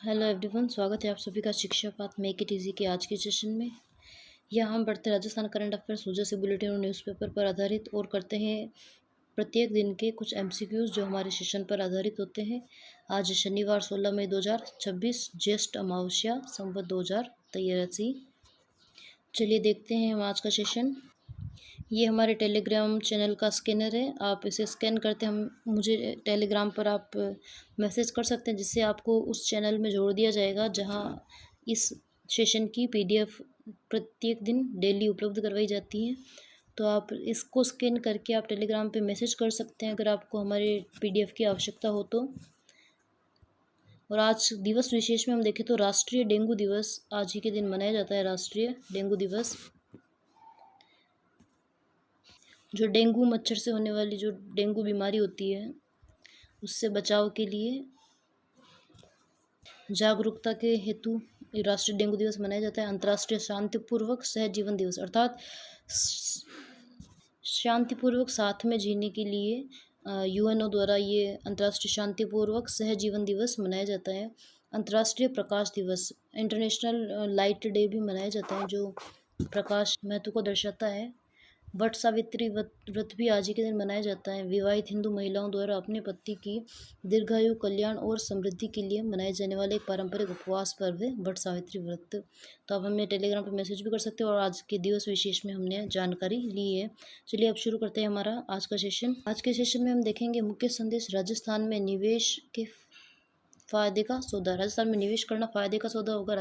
Hello everyone, स्वागत है आप सभी का शिक्षा पाथ मेक इट इजी के आज के सेशन में। यहाँ हम पढ़ते हैं राजस्थान करंट अफेयर्स, वजह से बुलेटिन और न्यूज़पेपर पर आधारित और करते हैं प्रत्येक दिन के कुछ एमसीक्यूज जो हमारे सेशन पर आधारित होते हैं। आज शनिवार 16 मई 2026, ज्येष्ठ अमावस्या, संवत 2083। चलिए देखते हैं हम आज का सेशन। ये हमारे टेलीग्राम चैनल का स्कैनर है, आप इसे स्कैन करते हम मुझे टेलीग्राम पर आप मैसेज कर सकते हैं, जिससे आपको उस चैनल में जोड़ दिया जाएगा जहां इस सेशन की पीडीएफ प्रत्येक दिन डेली उपलब्ध करवाई जाती है। तो आप इसको स्कैन करके आप टेलीग्राम पे मैसेज कर सकते हैं अगर आपको हमारे पीडीएफ की आवश्यकता हो तो। और आज दिवस विशेष में हम देखें तो राष्ट्रीय डेंगू दिवस आज ही के दिन मनाया जाता है। राष्ट्रीय डेंगू दिवस, जो डेंगू मच्छर से होने वाली जो डेंगू बीमारी होती है उससे बचाव के लिए जागरूकता के हेतु राष्ट्रीय डेंगू दिवस मनाया जाता है। अंतर्राष्ट्रीय शांतिपूर्वक सहजीवन दिवस, अर्थात शांतिपूर्वक साथ में जीने के लिए यूएनओ द्वारा ये अंतर्राष्ट्रीय शांतिपूर्वक सहजीवन दिवस मनाया जाता है। अंतर्राष्ट्रीय प्रकाश दिवस, इंटरनेशनल लाइट डे भी मनाया जाता है, जो प्रकाश महत्व को दर्शाता है। वट सावित्री व्रत भी आज ही के दिन मनाया जाता है। विवाहित हिंदू महिलाओं द्वारा अपने पति की दीर्घायु, कल्याण और समृद्धि के लिए मनाए जाने वाले एक पारंपरिक उपवास पर्व है वट सावित्री व्रत। तो आप हमें टेलीग्राम पर मैसेज भी कर सकते हो और आज के दिवस विशेष में हमने जानकारी ली है। चलिए अब शुरू करते हैं हमारा आज का सेशन। आज के सेशन में हम देखेंगे मुख्य संदेश, राजस्थान में निवेश के फायदे का सौदा। राजस्थान में निवेश करना फायदे का सौदा होगा।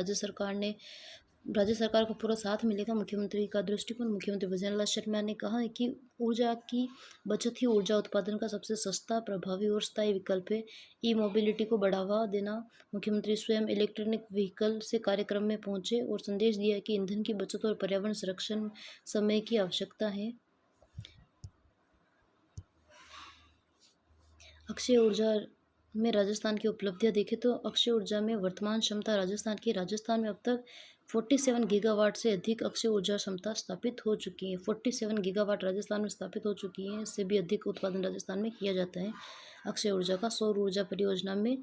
राज्य सरकार को पूरा साथ मिलेगा, मुख्यमंत्री का दृष्टिकोण। मुख्यमंत्री भजनलाल शर्मा ने कहा है कि ऊर्जा की बचत ही ऊर्जा उत्पादन का सबसे सस्ता, प्रभावी और स्थायी विकल्प है। ई मोबिलिटी को बढ़ावा देना, मुख्यमंत्री स्वयं इलेक्ट्रॉनिक व्हीकल से कार्यक्रम में पहुंचे और संदेश दिया कि ईंधन की बचत और पर्यावरण संरक्षण समय की आवश्यकता है। अक्षय ऊर्जा में राजस्थान की उपलब्धियां देखें तो अक्षय ऊर्जा में वर्तमान क्षमता राजस्थान में अब तक 47 गीगावाट से अधिक अक्षय ऊर्जा क्षमता स्थापित हो चुकी है। 47 गीगावाट राजस्थान में स्थापित हो चुकी है। इससे भी अधिक उत्पादन राजस्थान में किया जाता है अक्षय ऊर्जा का। सौर ऊर्जा परियोजना में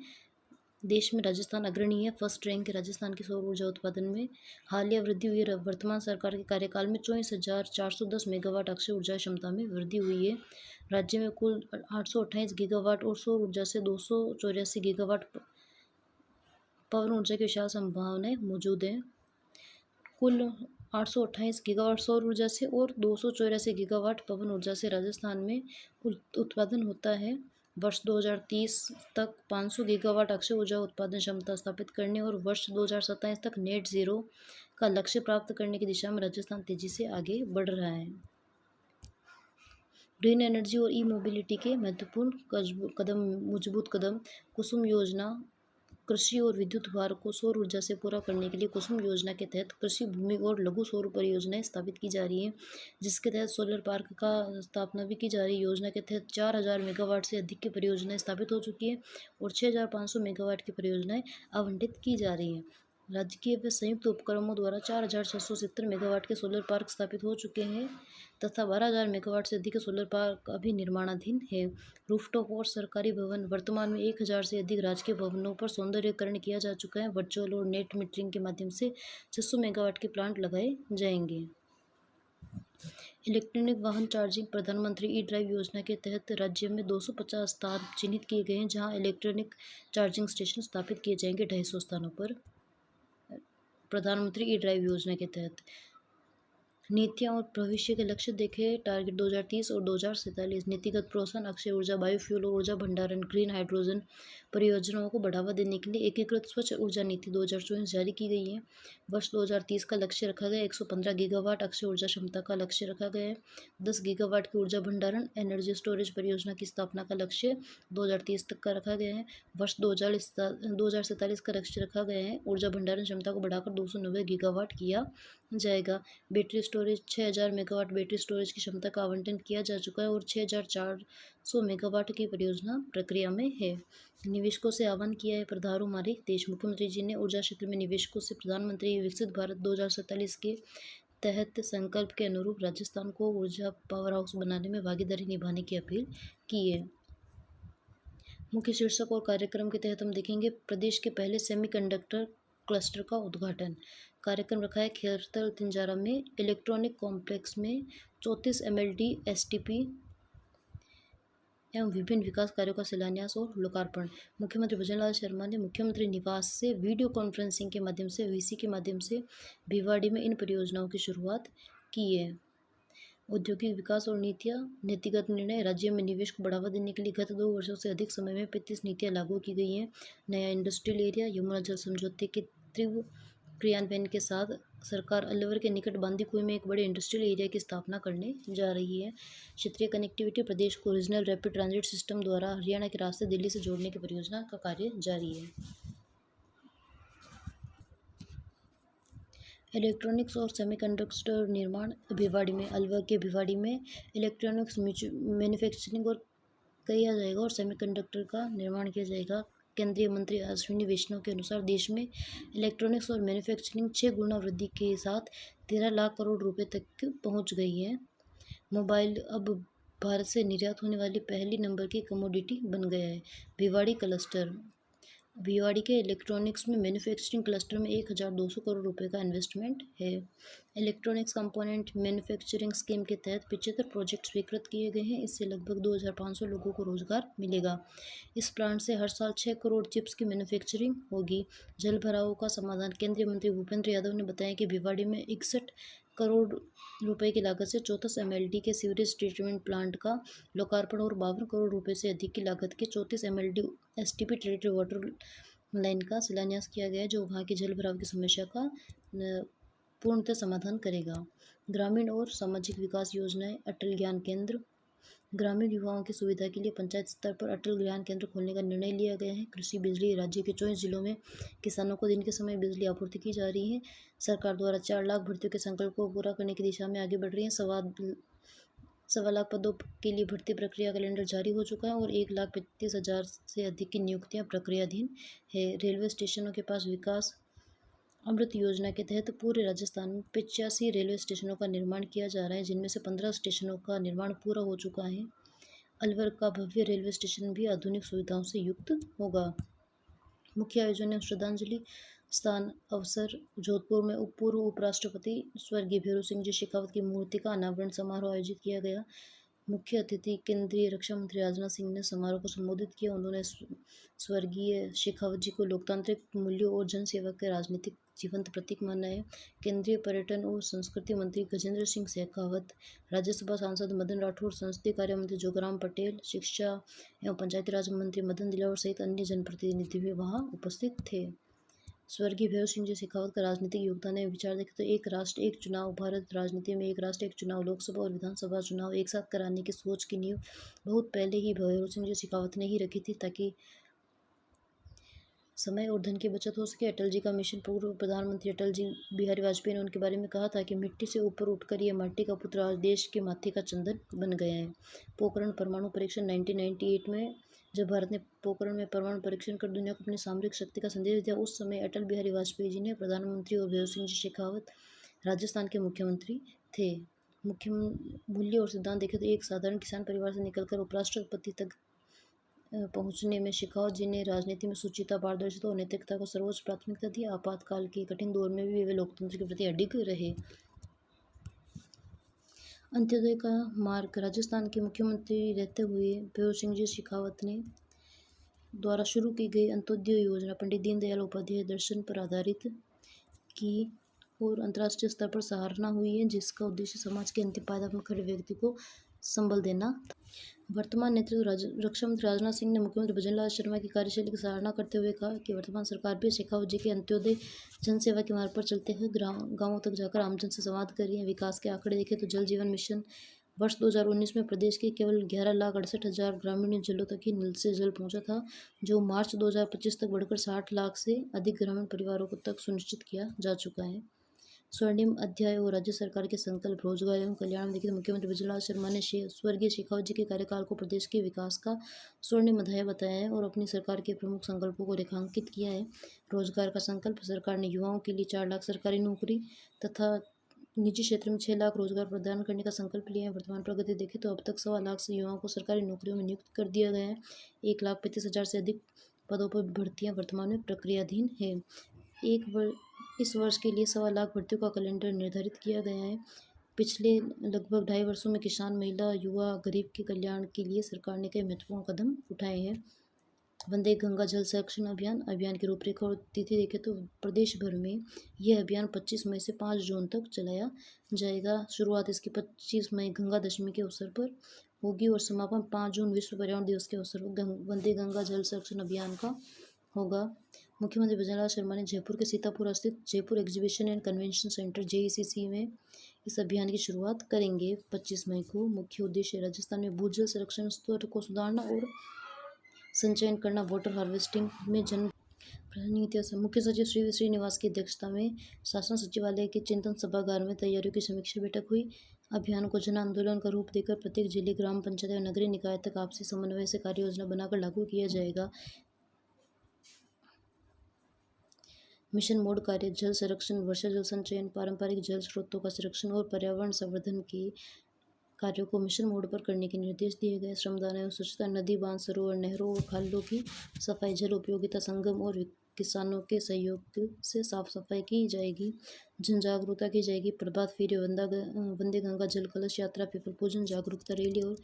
देश में राजस्थान अग्रणी है, फर्स्ट रैंक है राजस्थान की सौर ऊर्जा उत्पादन में। हालिया वृद्धि हुई है, वर्तमान सरकार के कार्यकाल में 24,410 मेगावाट अक्षय ऊर्जा क्षमता में वृद्धि हुई है। राज्य में कुल 828 गीगावाट और सौर ऊर्जा से 284 गीगावाट पवन ऊर्जा की विशाल संभावनाएं मौजूद हैं। कुल 828 गीगावाट सौर ऊर्जा से और 284 गीगावाट पवन ऊर्जा से राजस्थान में उत्पादन होता है। वर्ष 2030 तक 500 गीगावाट अक्षय ऊर्जा उत्पादन क्षमता स्थापित करने और वर्ष 2027 तक नेट जीरो का लक्ष्य प्राप्त करने की दिशा में राजस्थान तेजी से आगे बढ़ रहा है। ग्रीन एनर्जी और ई मोबिलिटी के महत्वपूर्ण कदम, मजबूत कदम। कुसुम योजना, कृषि और विद्युत भार को सौर ऊर्जा से पूरा करने के लिए कुसुम योजना के तहत कृषि भूमि और लघु सौर परियोजनाएं स्थापित की जा रही हैं, जिसके तहत सोलर पार्क का स्थापना भी की जा रही है। योजना के तहत 4,000 मेगावाट से अधिक की परियोजनाएं स्थापित हो चुकी हैं और 6,500 मेगावाट की परियोजनाएं आवंटित की जा रही हैं। राज्य के व संयुक्त उपक्रमों द्वारा 4,670 मेगावाट के सोलर पार्क स्थापित हो चुके हैं तथा 12,000 मेगावाट से अधिक के सोलर पार्क अभी निर्माणाधीन है। रूफटॉप और सरकारी भवन, वर्तमान में 1,000 से अधिक राजकीय भवनों पर सौंदर्यीकरण किया जा चुका है। वर्चुअल और नेट मीटरिंग के माध्यम से 600 मेगावाट के प्लांट लगाए जाएंगे। इलेक्ट्रॉनिक वाहन चार्जिंग, प्रधानमंत्री ई ड्राइव योजना के तहत राज्य में 250 स्थान चिन्हित किए गए हैं, जहां इलेक्ट्रॉनिक चार्जिंग स्टेशन स्थापित किए जाएंगे 250 स्थानों पर। प्रधानमंत्री ई ड्राइव योजना के तहत नीतियां और भविष्य के लक्ष्य देखें। टारगेट 2030 और 2047। नीतिगत प्रोत्साहन, अक्षय ऊर्जा, बायोफ्यूल और ऊर्जा भंडारण, ग्रीन हाइड्रोजन परियोजनाओं को बढ़ावा देने के लिए एकीकृत स्वच्छ ऊर्जा नीति 2024 जारी की गई है। वर्ष 2030 का लक्ष्य रखा गया है। 115 गीगावाट अक्षय ऊर्जा क्षमता का लक्ष्य रखा गया है। 10 गीगावाट की ऊर्जा भंडारण एनर्जी स्टोरेज परियोजना की स्थापना का लक्ष्य 2030 तक का रखा गया है। वर्ष 2047 का लक्ष्य रखा गया है। ऊर्जा भंडारण क्षमता को बढ़ाकर 290 गीगावाट किया जाएगा। Battery storage, 6,000 megawatt battery storage की क्षमता का आवंटन किया जा चुका है और 6,400 मेगावाट की परियोजना प्रक्रिया में है। निवेशकों से आह्वान किया है प्रधारो हमारे देश। मुख्यमंत्री जी ने ऊर्जा क्षेत्र में निवेशकों से प्रधानमंत्री विकसित भारत 2047 के तहत संकल्प के अनुरूप राजस्थान को ऊर्जा पावर हाउस बनाने में भागीदारी निभाने की अपील की है। मुख्य शीर्षक और कार्यक्रम के तहत हम देखेंगे प्रदेश के पहले सेमीकंडक्टर क्लस्टर का उद्घाटन। कार्यक्रम रखा है खेरतल तिंजारा में इलेक्ट्रॉनिक कॉम्प्लेक्स में 34 MLD STP एवं विभिन्न विकास कार्यों का शिलान्यास और लोकार्पण। मुख्यमंत्री भजनलाल शर्मा ने मुख्यमंत्री निवास से वीडियो कॉन्फ्रेंसिंग के माध्यम से VC के माध्यम से भिवाड़ी में इन परियोजनाओं की शुरुआत की है। औद्योगिक विकास और नीतियाँ नीतिगत निर्णय। राज्य में निवेश को बढ़ावा देने के लिए गत 2 वर्षों से अधिक समय में 35 नीतियाँ लागू की गई हैं। नया इंडस्ट्रियल एरिया यमुना जल समझौते के तीव्र क्रियान्वयन के साथ सरकार अलवर के निकट बांदीकुई में एक बड़े इंडस्ट्रियल एरिया की स्थापना करने जा रही है। क्षेत्रीय कनेक्टिविटी। प्रदेश को रीजनल रैपिड ट्रांजिट सिस्टम द्वारा हरियाणा के रास्ते दिल्ली से जोड़ने की परियोजना का कार्य जारी है। इलेक्ट्रॉनिक्स और सेमीकंडक्टर निर्माण। भिवाड़ी में अलवर के भिवाड़ी में इलेक्ट्रॉनिक्स मैन्युफैक्चरिंग और किया जाएगा और सेमीकंडक्टर का निर्माण किया जाएगा। केंद्रीय मंत्री अश्विनी वैष्णव के अनुसार देश में इलेक्ट्रॉनिक्स और मैन्युफैक्चरिंग 6 गुना वृद्धि के साथ 13 लाख करोड़ रुपए तक पहुंच गई है। मोबाइल अब भारत से निर्यात होने वाली पहली नंबर की कमोडिटी बन गया है। भिवाड़ी क्लस्टर। भिवाड़ी के इलेक्ट्रॉनिक्स में मैन्युफैक्चरिंग क्लस्टर में 1200 करोड़ रुपए का इन्वेस्टमेंट है। इलेक्ट्रॉनिक्स कंपोनेंट मैन्युफैक्चरिंग स्कीम के तहत 75 प्रोजेक्ट स्वीकृत किए गए हैं। इससे लगभग 2500 लोगों को रोजगार मिलेगा। इस प्लांट से हर साल 6 करोड़ चिप्स की मैन्युफैक्चरिंग होगी। जल भराव का समाधान। केंद्रीय मंत्री भूपेंद्र यादव ने बताया कि भिवाड़ी में 61 करोड़ रुपए की लागत से 34 MLD के सीवरेज ट्रीटमेंट प्लांट का लोकार्पण और 52 करोड़ रुपए से अधिक की लागत के 34 MLD STP territory water line का शिलान्यास किया गया है, जो वहाँ की जल भराव की समस्या का पूर्णतः समाधान करेगा। ग्रामीण और सामाजिक विकास योजनाएं। अटल ज्ञान केंद्र। ग्रामीण युवाओं की सुविधा के लिए पंचायत स्तर पर अटल ज्ञान केंद्र खोलने का निर्णय लिया गया है। कृषि बिजली। राज्य के 24 जिलों में किसानों को दिन के समय बिजली आपूर्ति की जा रही है। सरकार द्वारा 4 लाख भर्तियों के संकल्प को पूरा करने की दिशा में आगे बढ़ रही है। 1.25 लाख पदों के लिए भर्ती प्रक्रिया कैलेंडर जारी हो चुका है और 1,35,000 से अधिक की नियुक्तियां प्रक्रियाधीन है। रेलवे स्टेशनों के पास विकास। अमृत योजना के तहत पूरे राजस्थान में 85 रेलवे स्टेशनों का निर्माण किया जा रहा है, जिनमें से 15 स्टेशनों का निर्माण पूरा हो चुका है। अलवर का भव्य रेलवे स्टेशन भी आधुनिक सुविधाओं से युक्त होगा। मुख्य आयोजन एवं श्रद्धांजलि स्थान अवसर। जोधपुर में पूर्व उपराष्ट्रपति स्वर्गीय भैरों सिंह जी शेखावत की मूर्ति का अनावरण समारोह आयोजित किया गया। मुख्य अतिथि केंद्रीय रक्षा मंत्री राजनाथ सिंह ने समारोह को संबोधित किया। उन्होंने स्वर्गीय शेखावत जी को लोकतांत्रिक मूल्यों और जन सेवा के राजनीतिक जीवंत प्रतीक माना है। केंद्रीय पर्यटन और संस्कृति मंत्री गजेंद्र सिंह शेखावत, राज्यसभा सांसद मदन राठौर, संसदीय कार्य मंत्री जोगाराम पटेल, शिक्षा एवं पंचायती राज मंत्री मदन दिलावर सहित अन्य जनप्रतिनिधि भी वहां उपस्थित थे। स्वर्गीय भैरों सिंह जी शेखावत का राजनीतिक योगदान है। विचार देखें तो एक राष्ट्र एक चुनाव। भारत राजनीति में एक राष्ट्र एक चुनाव, लोकसभा और विधानसभा चुनाव एक साथ कराने की सोच की नींव बहुत पहले ही भैरों सिंह जी शेखावत ने ही रखी थी, ताकि समय और धन की बचत हो सके। अटल जी का मिशन। पूर्व प्रधानमंत्री अटल जी बिहारी वाजपेयी ने उनके बारे में कहा था कि मिट्टी से ऊपर उठकर यह माटी का पुत्र आज देश के माथे का चंदन बन गया है। पोखरण परमाणु परीक्षण। 1998 में जब भारत ने पोखरण में परमाणु परीक्षण कर दुनिया को अपनी सामरिक शक्ति का संदेश दिया, उस समय अटल बिहारी वाजपेयी जी ने प्रधानमंत्री और भैरों सिंह जी शेखावत राजस्थान के मुख्यमंत्री थे। मुख्य मूल्य और सिद्धांत देखें तो एक साधारण किसान परिवार से निकलकर उपराष्ट्रपति तक पहुंचने में शेखावत जी ने राजनीति में शुचिता, पारदर्शिता और नैतिकता को सर्वोच्च प्राथमिकता दी। आपातकाल के कठिन दौर में भी वे लोकतंत्र के प्रति अडिग रहे। अंत्योदय का मार्ग। राजस्थान के मुख्यमंत्री रहते हुए भैरों सिंह जी शेखावत ने द्वारा शुरू की गई अंत्योदय योजना पंडित दीनदयाल उपाध्याय दर्शन पर आधारित की और अंतर्राष्ट्रीय स्तर पर सराहना हुई है, जिसका उद्देश्य समाज के अंतिम पायदान पर खड़े व्यक्ति को संबल देना। वर्तमान नेतृत्व। रक्षा मंत्री राजनाथ सिंह ने मुख्यमंत्री भजनलाल शर्मा की कार्यशैली की सराहना करते हुए कहा कि वर्तमान सरकार भी शेखावत जी के अंत्योदय जनसेवा के मार्ग पर चलते हुए गांवों तक जाकर आमजन से संवाद कर रही है। विकास के आंकड़े देखें तो जल जीवन मिशन वर्ष 2019 में प्रदेश के केवल 11,68,000 ग्रामीण जलों तक ही नल से जल पहुंचा था, जो मार्च 2025 तक बढ़कर 60 लाख से अधिक ग्रामीण परिवारों को तक सुनिश्चित किया जा चुका है। स्वर्णिम अध्याय और राज्य सरकार के संकल्प। रोजगार एवं कल्याण देखिए मुख्यमंत्री भजनलाल शर्मा ने स्वर्गीय शेखावत जी के कार्यकाल को प्रदेश के विकास का स्वर्णिम अध्याय बताया है और अपनी सरकार के प्रमुख संकल्पों को रेखांकित किया है। रोजगार का संकल्प। सरकार ने युवाओं के लिए 4 लाख सरकारी नौकरी तथा निजी क्षेत्र में 6 लाख रोजगार प्रदान करने का संकल्प लिया है। वर्तमान प्रगति देखें तो अब तक 1.25 लाख से युवाओं को सरकारी नौकरियों में नियुक्त कर दिया गया है। 1,35,000 से अधिक पदों पर भर्तियां वर्तमान में प्रक्रियाधीन है। इस वर्ष के लिए 1.25 लाख भर्तियों का कैलेंडर निर्धारित किया गया है। पिछले लगभग 2.5 वर्षों में किसान, महिला, युवा, गरीब के कल्याण के लिए सरकार ने कई महत्वपूर्ण कदम उठाए हैं। वंदे गंगा जल संरक्षण अभियान की रूपरेखा और तिथि देखें तो प्रदेश भर में यह अभियान 25 मई से 5 जून तक चलाया जाएगा। शुरुआत इसकी 25 मई गंगा दशमी के अवसर पर होगी और समापन 5 जून विश्व पर्यावरण दिवस के अवसर पर वंदे गंगा जल संरक्षण अभियान का होगा। मुख्यमंत्री भजनलाल शर्मा ने जयपुर के सीतापुर स्थित Jaipur exhibition and convention centre JECC में इस अभियान की शुरुआत करेंगे 25 मई को। मुख्य उद्देश्य राजस्थान में भूजल संरक्षण स्तर को सुधारना और संचयन करना, वाटर हार्वेस्टिंग में जन नीतियों से। मुख्य सचिव श्री श्रीनिवास की अध्यक्षता में शासन सचिवालय के चिंतन सभागार में तैयारियों की समीक्षा बैठक हुई। अभियान को जन आंदोलन का रूप देकर प्रत्येक जिले, ग्राम पंचायत और नगरीय निकाय तक आपसी समन्वय से कार्य योजना बनाकर लागू किया जाएगा। मिशन मोड कार्य जल संरक्षण, वर्षा जल संचयन, पारंपरिक जल स्रोतों का संरक्षण और पर्यावरण संवर्धन के कार्यों को मिशन मोड पर करने के निर्देश दिए गए। श्रमदान एवं स्वच्छता, नदी, बांध, सरोवर, नहरों और खालों की सफाई, जल उपयोगिता संगम और किसानों के सहयोग से साफ सफाई की जाएगी। जन जागरूकता की जाएगी। प्रभात फेरी, वंदे गंगा जल कलश यात्रा, पीपल पूजन, जागरूकता रैली और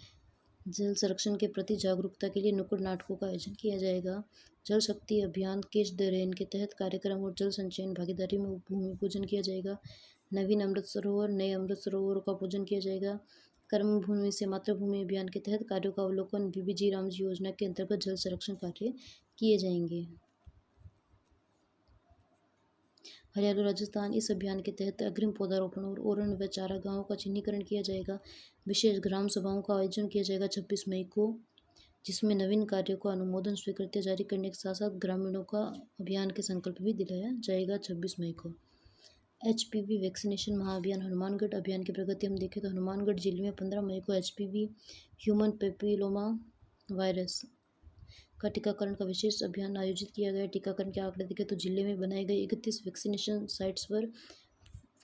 जल संरक्षण के प्रति जागरूकता के लिए नुक्कड़ नाटकों का आयोजन किया जाएगा। जल शक्ति अभियान कैच द रेन के तहत कार्यक्रम और जल संचयन भागीदारी में भूमि पूजन किया जाएगा। नवीन अमृत सरोवर, नए अमृत सरोवरों का पूजन किया जाएगा। कर्म भूमि से मातृभूमि अभियान के तहत कार्यों का अवलोकन, बीबीजी रामजी योजना के अंतर्गत जल संरक्षण कार्य किए जाएंगे। हरियाली राजस्थान, इस अभियान के तहत अग्रिम पौधारोपण और ओरण व चारागाहों का चिन्हीकरण किया जाएगा। विशेष ग्राम सभाओं का आयोजन किया जाएगा 26 मई को, जिसमें नवीन कार्यों को अनुमोदन स्वीकृति जारी करने के साथ साथ ग्रामीणों का अभियान के संकल्प भी दिलाया जाएगा 26 मई को। HPV वैक्सीनेशन महाअभियान हनुमानगढ़ अभियान की प्रगति हम देखें तो हनुमानगढ़ जिले में 15 मई को HPV ह्यूमन पेपिलोमा वायरस का टीकाकरण का विशेष अभियान आयोजित किया गया। टीकाकरण के आंकड़े देखें तो जिले में बनाए गए 31 वैक्सीनेशन साइट्स पर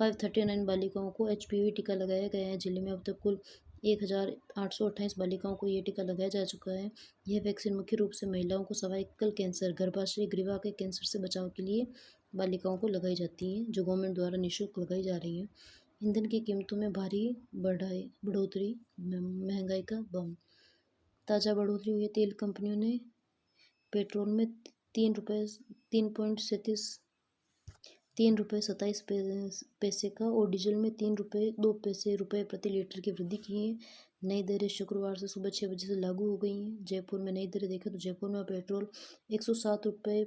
539 बालिकाओं को HPV टीका लगाया गया है। जिले में अब तक कुल 1,828 बालिकाओं को ये टीका लगाया जा चुका है। यह वैक्सीन मुख्य रूप से महिलाओं को सर्वाइकल कैंसर, गर्भाशय ग्रीवा के कैंसर से बचाव के लिए बालिकाओं को लगाई जाती हैं, जो गवर्नमेंट द्वारा निःशुल्क लगाई जा रही हैं। ईंधन की कीमतों में भारी बढ़ोतरी, महंगाई का बम। ताज़ा बढ़ोतरी हुई है। तेल कंपनियों ने पेट्रोल में 3 रुपये 27 पैसे का और डीजल में 3 रुपये 2 पैसे प्रति लीटर की वृद्धि की है। नई दरें शुक्रवार से सुबह 6 बजे से लागू हो गई हैं। जयपुर में नई दरें देखें तो जयपुर में पेट्रोल 107 रुपये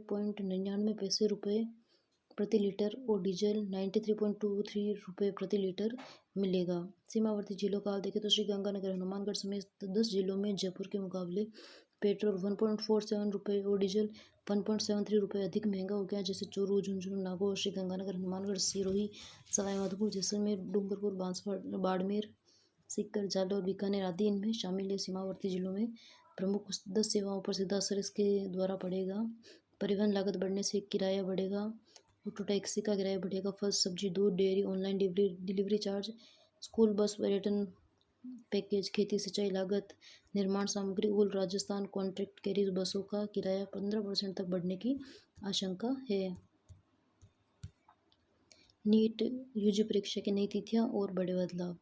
प्रति लीटर और डीजल 93.23 रुपये प्रति लीटर मिलेगा। सीमावर्ती जिलों का हाल देखें तो श्रीगंगानगर, हनुमानगढ़ समेत 10 जिलों में जयपुर के मुकाबले पेट्रोल 1.47 रुपये और डीजल 1.73 रुपये अधिक महंगा हो गया। जैसे चूरू, झुंझुनू, नागौर, श्रीगंगानगर, हनुमानगढ़, सिरोही, सवाईमाधोपुर, जैसलमेर, डूंगरपुर, बांसवाड़ा, बाड़मेर, सीकर, जालौर, बीकानेर आदि इनमें शामिल है। सीमावर्ती जिलों में प्रमुख 10 सेवाओं पर सीधा असर इसके द्वारा पड़ेगा। परिवहन लागत बढ़ने से किराया बढ़ेगा। ऑटो टैक्सी का किराया बढ़ेगा। फल, सब्जी, दूध, dairy, online delivery charge, school bus, पर्यटन पैकेज, खेती सिंचाई लागत, निर्माण सामग्री, ऑल राजस्थान कॉन्ट्रैक्ट कैरियर बसों का किराया 15% तक बढ़ने की आशंका है। नीट यूजी परीक्षा की नई तिथियां और बड़े बदलाव।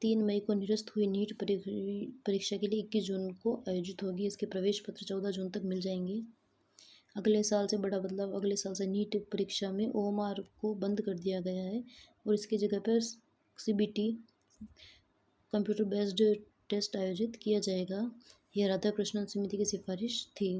3 मई को निरस्त हुई नीट परीक्षा के लिए 21 जून को आयोजित होगी। इसके प्रवेश पत्र 14 जून तक मिल जाएंगे। अगले साल से बड़ा बदलाव। अगले साल से नीट परीक्षा में OMR को बंद कर दिया गया है और इसकी जगह पर CBT कंप्यूटर बेस्ड टेस्ट आयोजित किया जाएगा। यह राधाकृष्णन समिति की सिफारिश थी।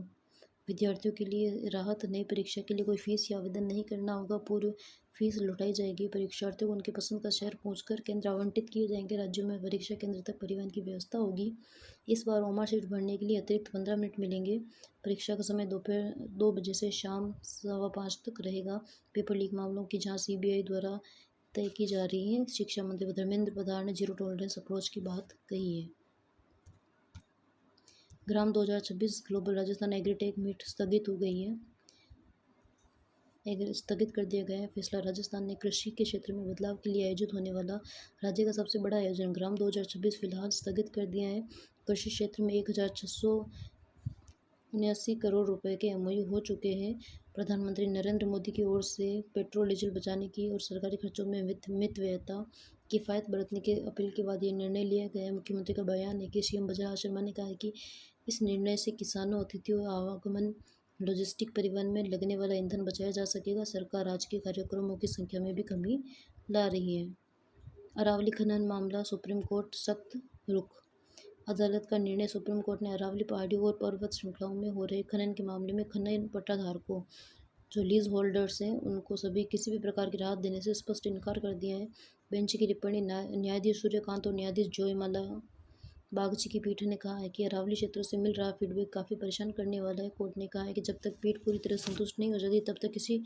विद्यार्थियों के लिए राहत। नई परीक्षा के लिए कोई फीस या आवेदन नहीं करना होगा। पूर्व फीस लौटाई जाएगी। परीक्षार्थियों को उनके पसंद का शहर पहुंचकर केंद्र आवंटित किए जाएंगे। राज्यों में परीक्षा केंद्र तक परिवहन की व्यवस्था होगी। इस बार OMR शीट भरने के लिए अतिरिक्त 15 मिनट मिलेंगे। परीक्षा का समय दोपहर 2 बजे से शाम 5:15 तक रहेगा। पेपर लीक मामलों की जाँच CBI द्वारा तय की जा रही है। शिक्षा मंत्री धर्मेंद्र प्रधान ने जीरो टॉलरेंस अप्रोच की बात कही है। ग्राम 2026 ग्लोबल राजस्थान एग्रीटेक मीट स्थगित हो गई है। स्थगित कर दिया गया है। फैसला राजस्थान ने कृषि के क्षेत्र में बदलाव के लिए आयोजित होने वाला राज्य का सबसे बड़ा आयोजन ग्राम 2026 फिलहाल स्थगित कर दिया है। कृषि क्षेत्र में 1679 करोड़ रुपए के एमओयू हो चुके हैं। प्रधानमंत्री नरेंद्र मोदी की ओर से पेट्रोल डीजल बचाने की और सरकारी खर्चों में मितव्ययता किफ़ायत बरतने की अपील के बाद ये निर्णय लिया गया है। मुख्यमंत्री का बयान है कि सीएम बजरा शर्मा ने कहा है कि इस निर्णय से किसानों, अतिथियों, आवागमन, लॉजिस्टिक परिवहन में लगने वाला ईंधन बचाया जा सकेगा। सरकार राजकीय कार्यक्रमों की संख्या में भी कमी ला रही है। अरावली खनन मामला सुप्रीम कोर्ट सख्त रुख। अदालत का निर्णय सुप्रीम कोर्ट ने अरावली पहाड़ियों और पर्वत श्रृंखलाओं में हो रहे खनन के मामले में खनन पट्टाधारकों जो लीज होल्डर्स हैं उनको सभी किसी भी प्रकार की राहत देने से स्पष्ट इनकार कर दिया है। बेंच की टिप्पणी न्यायाधीश सूर्यकांत और न्यायाधीश जयमाला बागची की पीठ ने कहा है कि अरावली क्षेत्रों से मिल रहा फीडबैक काफ़ी परेशान करने वाला है। कोर्ट ने कहा है कि जब तक पीठ पूरी तरह संतुष्ट नहीं हो जाती तब तक किसी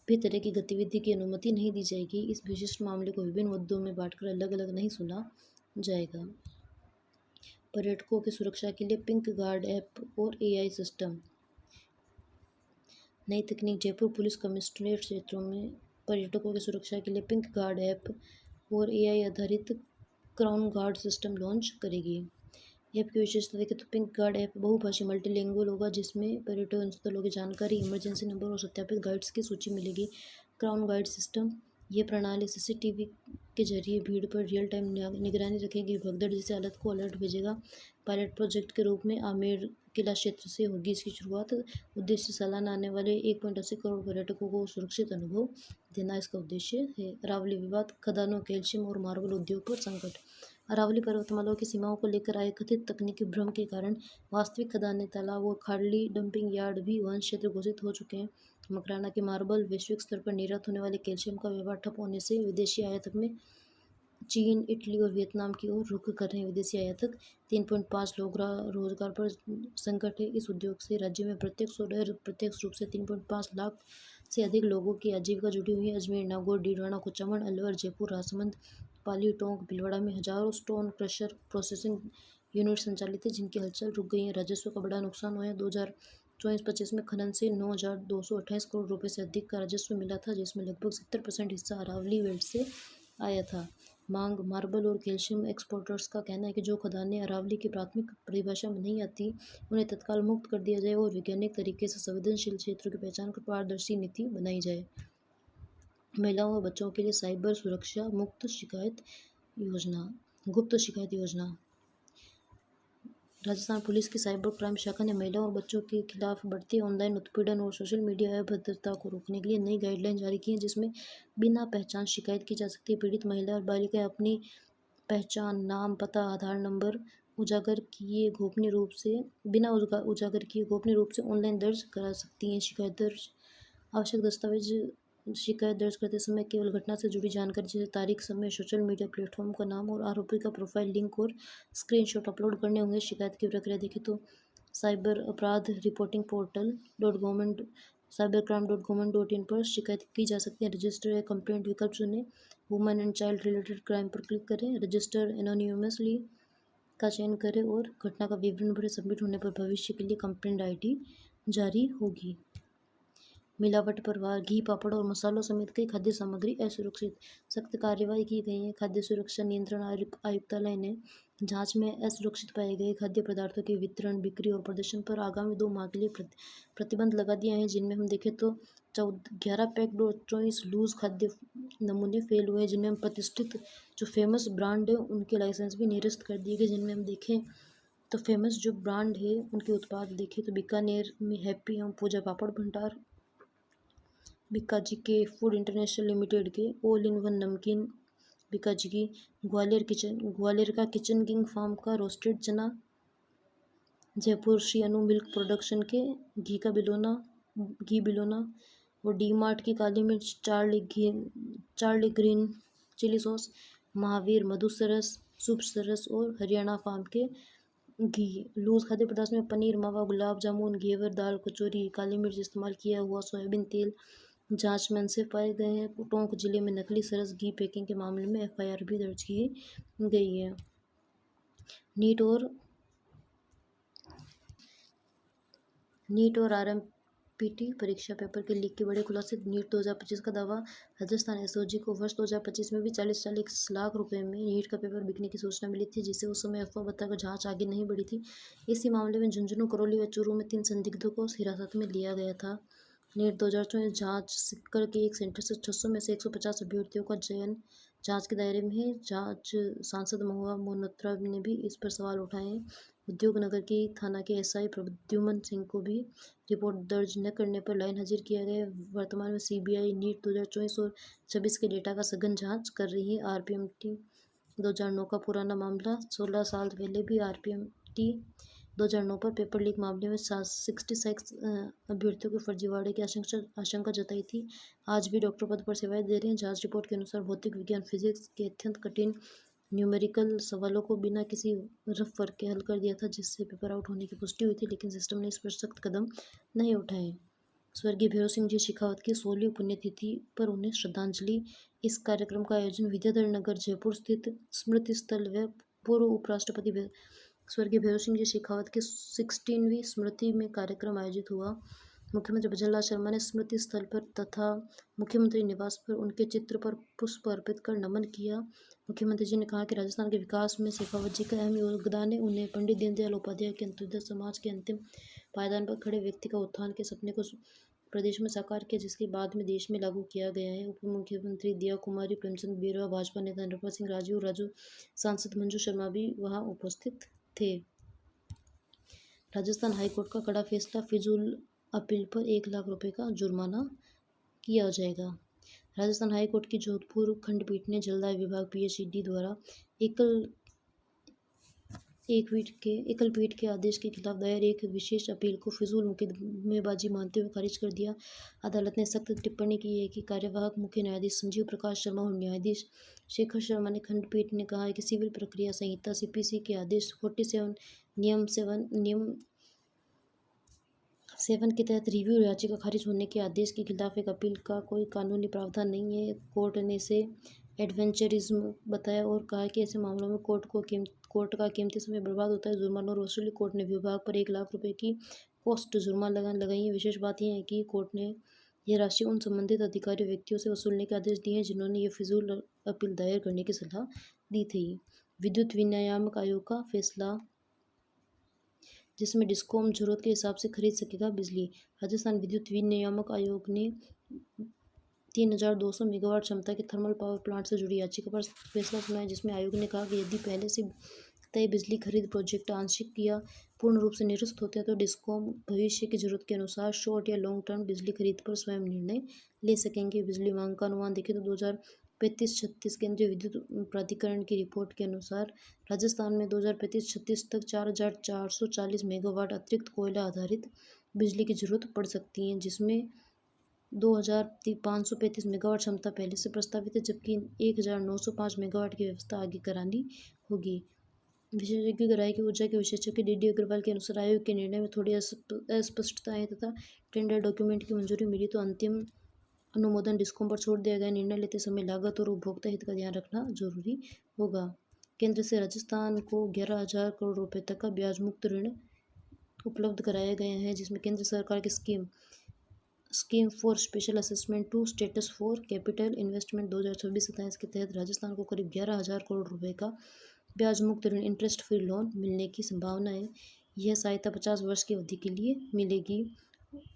भी तरह की गतिविधि की अनुमति नहीं दी जाएगी। इस विशिष्ट मामले को विभिन्न मुद्दों में बांटकर अलग अलग नहीं सुना जाएगा। पर्यटकों की सुरक्षा के लिए पिंक गार्ड ऐप और एआई सिस्टम। नई तकनीक जयपुर पुलिस कमिश्नरेट क्षेत्रों में पर्यटकों की सुरक्षा के लिए पिंक गार्ड ऐप और एआई आधारित क्राउन गार्ड सिस्टम लॉन्च करेगी। ऐप की विशेषता देखें तो पिंक गार्ड ऐप बहुभाषी मल्टीलिंगुअल होगा जिसमें पर्यटन स्थलों की जानकारी, इमरजेंसी नंबर और सत्यापित गाइड्स की सूची मिलेगी। क्राउन गाइड सिस्टम ये प्रणाली सीसीटीवी के जरिए भीड़ पर रियल टाइम निगरानी रखेगी, भगदड़ जैसी हालत को अलर्ट भेजेगा। पायलट प्रोजेक्ट के रूप में आमेर किला क्षेत्र से होगी इसकी शुरुआत। उद्देश्य सालाना आने वाले 1.80 करोड़ पर्यटकों को सुरक्षित अनुभव देना इसका उद्देश्य है। अरावली विवाद, खदानों, कैल्शियम और मार्बल उद्योग पर संकट। अरावली पर्वतमालाओं की सीमाओं को लेकर आए कथित तकनीकी भ्रम के कारण वास्तविक खदानें, तालाब और खाड़ी डंपिंग यार्ड भी वन क्षेत्र घोषित हो चुके हैं। मकराना के मार्बल, वैश्विक स्तर पर निर्यात होने वाले कैल्शियम का व्यापार ठप होने से विदेशी आयातक में चीन, इटली और वियतनाम की ओर रुख कर रहे हैं। विदेशी आयातक 3.5 लोग रोजगार पर संकट है। इस उद्योग से राज्य में प्रत्यक्ष और अप्रत्यक्ष रूप से 3.5 लाख से अधिक लोगों की आजीविका जुड़ी हुई है। अजमेर, नागौर, डीडवाना, कुचामन, अलवर, जयपुर, राजसमंद, पाली, टोंक, भीलवाड़ा में हजारों स्टोन क्रशर प्रोसेसिंग यूनिट संचालित है जिनकी हलचल रुक गई है। राजस्व का बड़ा नुकसान हुआ है। 2024-25 में खनन से 9,228 करोड़ रुपए से अधिक का राजस्व मिला था जिसमें लगभग 70% हिस्सा अरावली बेल्ट से आया था। मांग, मार्बल और कैल्शियम एक्सपोर्टर्स का कहना है कि जो खदानें अरावली की प्राथमिक परिभाषा में नहीं आती उन्हें तत्काल मुक्त कर दिया जाए और वैज्ञानिक तरीके से संवेदनशील क्षेत्रों की पहचान कर पारदर्शी नीति बनाई जाए। महिलाओं और बच्चों के लिए साइबर सुरक्षा गुप्त शिकायत योजना। राजस्थान पुलिस की साइबर क्राइम शाखा ने महिलाओं और बच्चों के खिलाफ बढ़ती ऑनलाइन उत्पीड़न और सोशल मीडिया अभद्रता को रोकने के लिए नई गाइडलाइन जारी की है जिसमें बिना पहचान शिकायत की जा सकती है। पीड़ित महिला और बालिकाएं अपनी पहचान, नाम, पता, आधार नंबर बिना उजागर किए गोपनीय रूप से ऑनलाइन दर्ज करा सकती हैं। आवश्यक दस्तावेज शिकायत दर्ज करते समय केवल घटना से जुड़ी जानकारी जैसे तारीख, समय, सोशल मीडिया प्लेटफॉर्म का नाम और आरोपी का प्रोफाइल लिंक और स्क्रीनशॉट अपलोड करने होंगे। शिकायत की प्रक्रिया देखें तो साइबर अपराध रिपोर्टिंग पोर्टल cybercrime.government.in पर शिकायत की जा सकती है। रजिस्टर या कंप्लेंट विकल्प चुनें। Women and child related crime पर क्लिक करें। रजिस्टर एनोनिमसली का चयन करें और घटना का विवरण भरें। सबमिट होने पर भविष्य के लिए कंप्लेंट आईडी जारी होगी। मिलावट पर वार, घी, पापड़ और मसालों समेत कई खाद्य सामग्री असुरक्षित, सख्त कार्रवाई की गई है। खाद्य सुरक्षा नियंत्रण आयुक्तालय ने जांच में असुरक्षित पाए गए खाद्य पदार्थों के वितरण, बिक्री और प्रदर्शन पर आगामी 2 माह के लिए प्रतिबंध लगा दिया है जिनमें हम देखें तो 11 पैक्ड और 24 लूज खाद्य नमूने फेल हुए जिनमें हम प्रतिष्ठित जो फेमस ब्रांड है उनके लाइसेंस भी निरस्त कर दिए गए। जिनमें हम देखें तो फेमस जो ब्रांड है उनके उत्पाद देखें तो बीकानेर में हैप्पी एवं पूजा पापड़ भंडार, बीकाजी के फूड इंटरनेशनल लिमिटेड के ऑल इन वन नमकीन, बीकाजी की ग्वालियर का किचन किंग फार्म का रोस्टेड चना, जयपुर श्री अनु मिल्क प्रोडक्शन के घी बिलोना और डी मार्ट की काली मिर्च, Charlie green chilli sauce, Mahavir Madhusaras, Shubh Saras और हरियाणा फार्म के घी। लूज खाद्य पदार्थ में पनीर, मावा, गुलाब जामुन, घेवर, दाल, कचौरी, काली मिर्च इस्तेमाल किया हुआ सोयाबीन तेल जांच में अनसेफ पाए गए हैं। टोंक जिले में नकली सरस घी पैकिंग के मामले में एफआईआर भी दर्ज की गई है। नीट और पीटी परीक्षा पेपर के लीक के बड़े खुलासे। नीट 2025 का दावा। राजस्थान एसओजी को वर्ष 2025 में भी 40 लाख रुपए में नीट का पेपर बिकने की सूचना मिली थी, जिसे उस समय अफवाह बताकर जांच आगे नहीं बढ़ी थी। इसी मामले में झुंझुनू, करौली व चूरू में 3 संदिग्धों को हिरासत में लिया गया था। नीट 2024 जांच सिक्कर के एक सेंटर से 600 में से 150 अभ्यर्थियों का चयन जांच के दायरे में है। जांच सांसद महुआ मोइत्रा ने भी इस पर सवाल उठाए हैं। उद्योगनगर की थाना के एसआई प्रद्युम्न सिंह को भी रिपोर्ट दर्ज न करने पर लाइन हाजिर किया गया है। वर्तमान में सीबीआई नीट 2024 और 26 के डेटा का सघन जांच कर रही है। आरपीएमटी 2009 का पुराना मामला। 16 साल पहले भी आरपीएमटी 2009 पर पेपर लीक मामले में 66 अभ्यर्थियों के फर्जीवाड़े की आशंका जताई थी। आज भी डॉक्टर पद पर सेवाएं दे रहे हैं। जांच रिपोर्ट के अनुसार भौतिक विज्ञान फिजिक्स के अत्यंत कठिन न्यूमेरिकल सवालों को बिना किसी रफ वर्क के हल कर दिया था, जिससे पेपर आउट होने की पुष्टि हुई थी, लेकिन सिस्टम ने इस पर सख्त कदम नहीं उठाए। स्वर्गीय भैरव सिंह जी शेखावत की 16वीं पुण्यतिथि पर उन्हें श्रद्धांजलि। इस कार्यक्रम का आयोजन विद्याधर नगर जयपुर स्थित स्मृति स्थल व पूर्व उपराष्ट्रपति स्वर्गीय भैरव सिंह जी शेखावत की 16वीं स्मृति में कार्यक्रम आयोजित हुआ। मुख्यमंत्री भजनलाल शर्मा ने स्मृति स्थल पर तथा मुख्यमंत्री निवास पर उनके चित्र पर पुष्प अर्पित कर नमन किया। मुख्यमंत्री जी ने कहा कि राजस्थान के विकास में शेखावत जी का अहम योगदान है। उन्हें पंडित दीनदयाल उपाध्याय के अंत्योदय समाज के अंतिम पायदान पर खड़े व्यक्ति का उत्थान के सपने को प्रदेश में साकार किया, जिसके बाद में देश में लागू किया गया है। उप मुख्यमंत्री दिया कुमारी, प्रेमचंद बेरवा, भाजपा नेता नरपत सिंह राजू, सांसद मंजू शर्मा भी वहां उपस्थित थे। राजस्थान हाईकोर्ट का कड़ा फैसला। फिजूल अपील पर 1 लाख रुपए का जुर्माना किया जाएगा। राजस्थान हाईकोर्ट की जोधपुर खंडपीठ ने जलदाय विभाग पीएचईडी द्वारा एकल पीठ के आदेश के खिलाफ दायर एक विशेष अपील को फिजूल मुकदमेबाजी मानते हुए खारिज कर दिया। अदालत ने सख्त टिप्पणी की है कि कार्यवाहक मुख्य न्यायाधीश संजीव प्रकाश शर्मा और न्यायाधीश शेखर शर्मा ने खंडपीठ ने कहा है कि सिविल प्रक्रिया संहिता सीपीसी के आदेश 47 नियम 7 के तहत रिव्यू याचिका खारिज होने के आदेश के खिलाफ एक अपील का कोई कानूनी प्रावधान नहीं है। कोर्ट ने इसे एडवेंचरिज्म बताया और कहा कि ऐसे मामलों में कोर्ट का कीमती समय बर्बाद होता है। जुर्माना और वसूली। कोर्ट ने विभाग पर 1 लाख रुपए की पोस्ट जुर्माना लगाई है। विशेष बात यह है कि कोर्ट ने यह राशि उन संबंधित अधिकारी व्यक्तियों से वसूलने के आदेश दिए हैं जिन्होंने ये फिजूल अपील दायर करने की सलाह दी थी। विद्युत विनियामक आयोग का फैसला, जिसमें डिस्कॉम जरूरत के हिसाब से खरीद सकेगा बिजली। राजस्थान विद्युत विनियामक आयोग ने 3200 मेगावाट क्षमता के थर्मल पावर प्लांट से जुड़ी याचिका पर फैसला सुनाया, जिसमें आयोग ने कहा कि यदि पहले से तय बिजली खरीद प्रोजेक्ट आंशिक या पूर्ण रूप से निरस्त होते हैं तो डिस्कॉम भविष्य की जरूरत के अनुसार शॉर्ट या लॉन्ग टर्म बिजली खरीद पर स्वयं निर्णय ले सकेंगे। बिजली मांग का अनुमान देखें तो 2035-36 केंद्रीय विद्युत प्राधिकरण की रिपोर्ट के अनुसार राजस्थान में 2035-36 तक 4440 मेगावाट अतिरिक्त कोयला आधारित बिजली की जरूरत पड़ सकती है, जिसमें 2535 मेगावाट क्षमता पहले से प्रस्तावित है, जबकि 1905 मेगावाट की व्यवस्था आगे करानी होगी। विशेषज्ञों की राय की ऊर्जा के विशेषज्ञ डी अग्रवाल के अनुसार आयोग के निर्णय में थोड़ी अस्पष्टताएं तथा टेंडर डॉक्यूमेंट की मंजूरी मिली तो अंतिम अनुमोदन डिस्कॉम पर छोड़ दिया गया। निर्णय लेते समय लागत और उपभोक्ता हित का ध्यान रखना जरूरी होगा। केंद्र से राजस्थान को 11,000 करोड़ रुपए तक का ब्याज मुक्त ऋण उपलब्ध कराया गया है, जिसमें केंद्र सरकार की scheme for special assessment to states for capital investment 2026-27 के तहत राजस्थान को करीब 11,000 करोड़ रुपए का ब्याज मुक्त ऋण इंटरेस्ट फ्री लोन मिलने की संभावना है। यह सहायता 50 वर्ष की अवधि के लिए मिलेगी।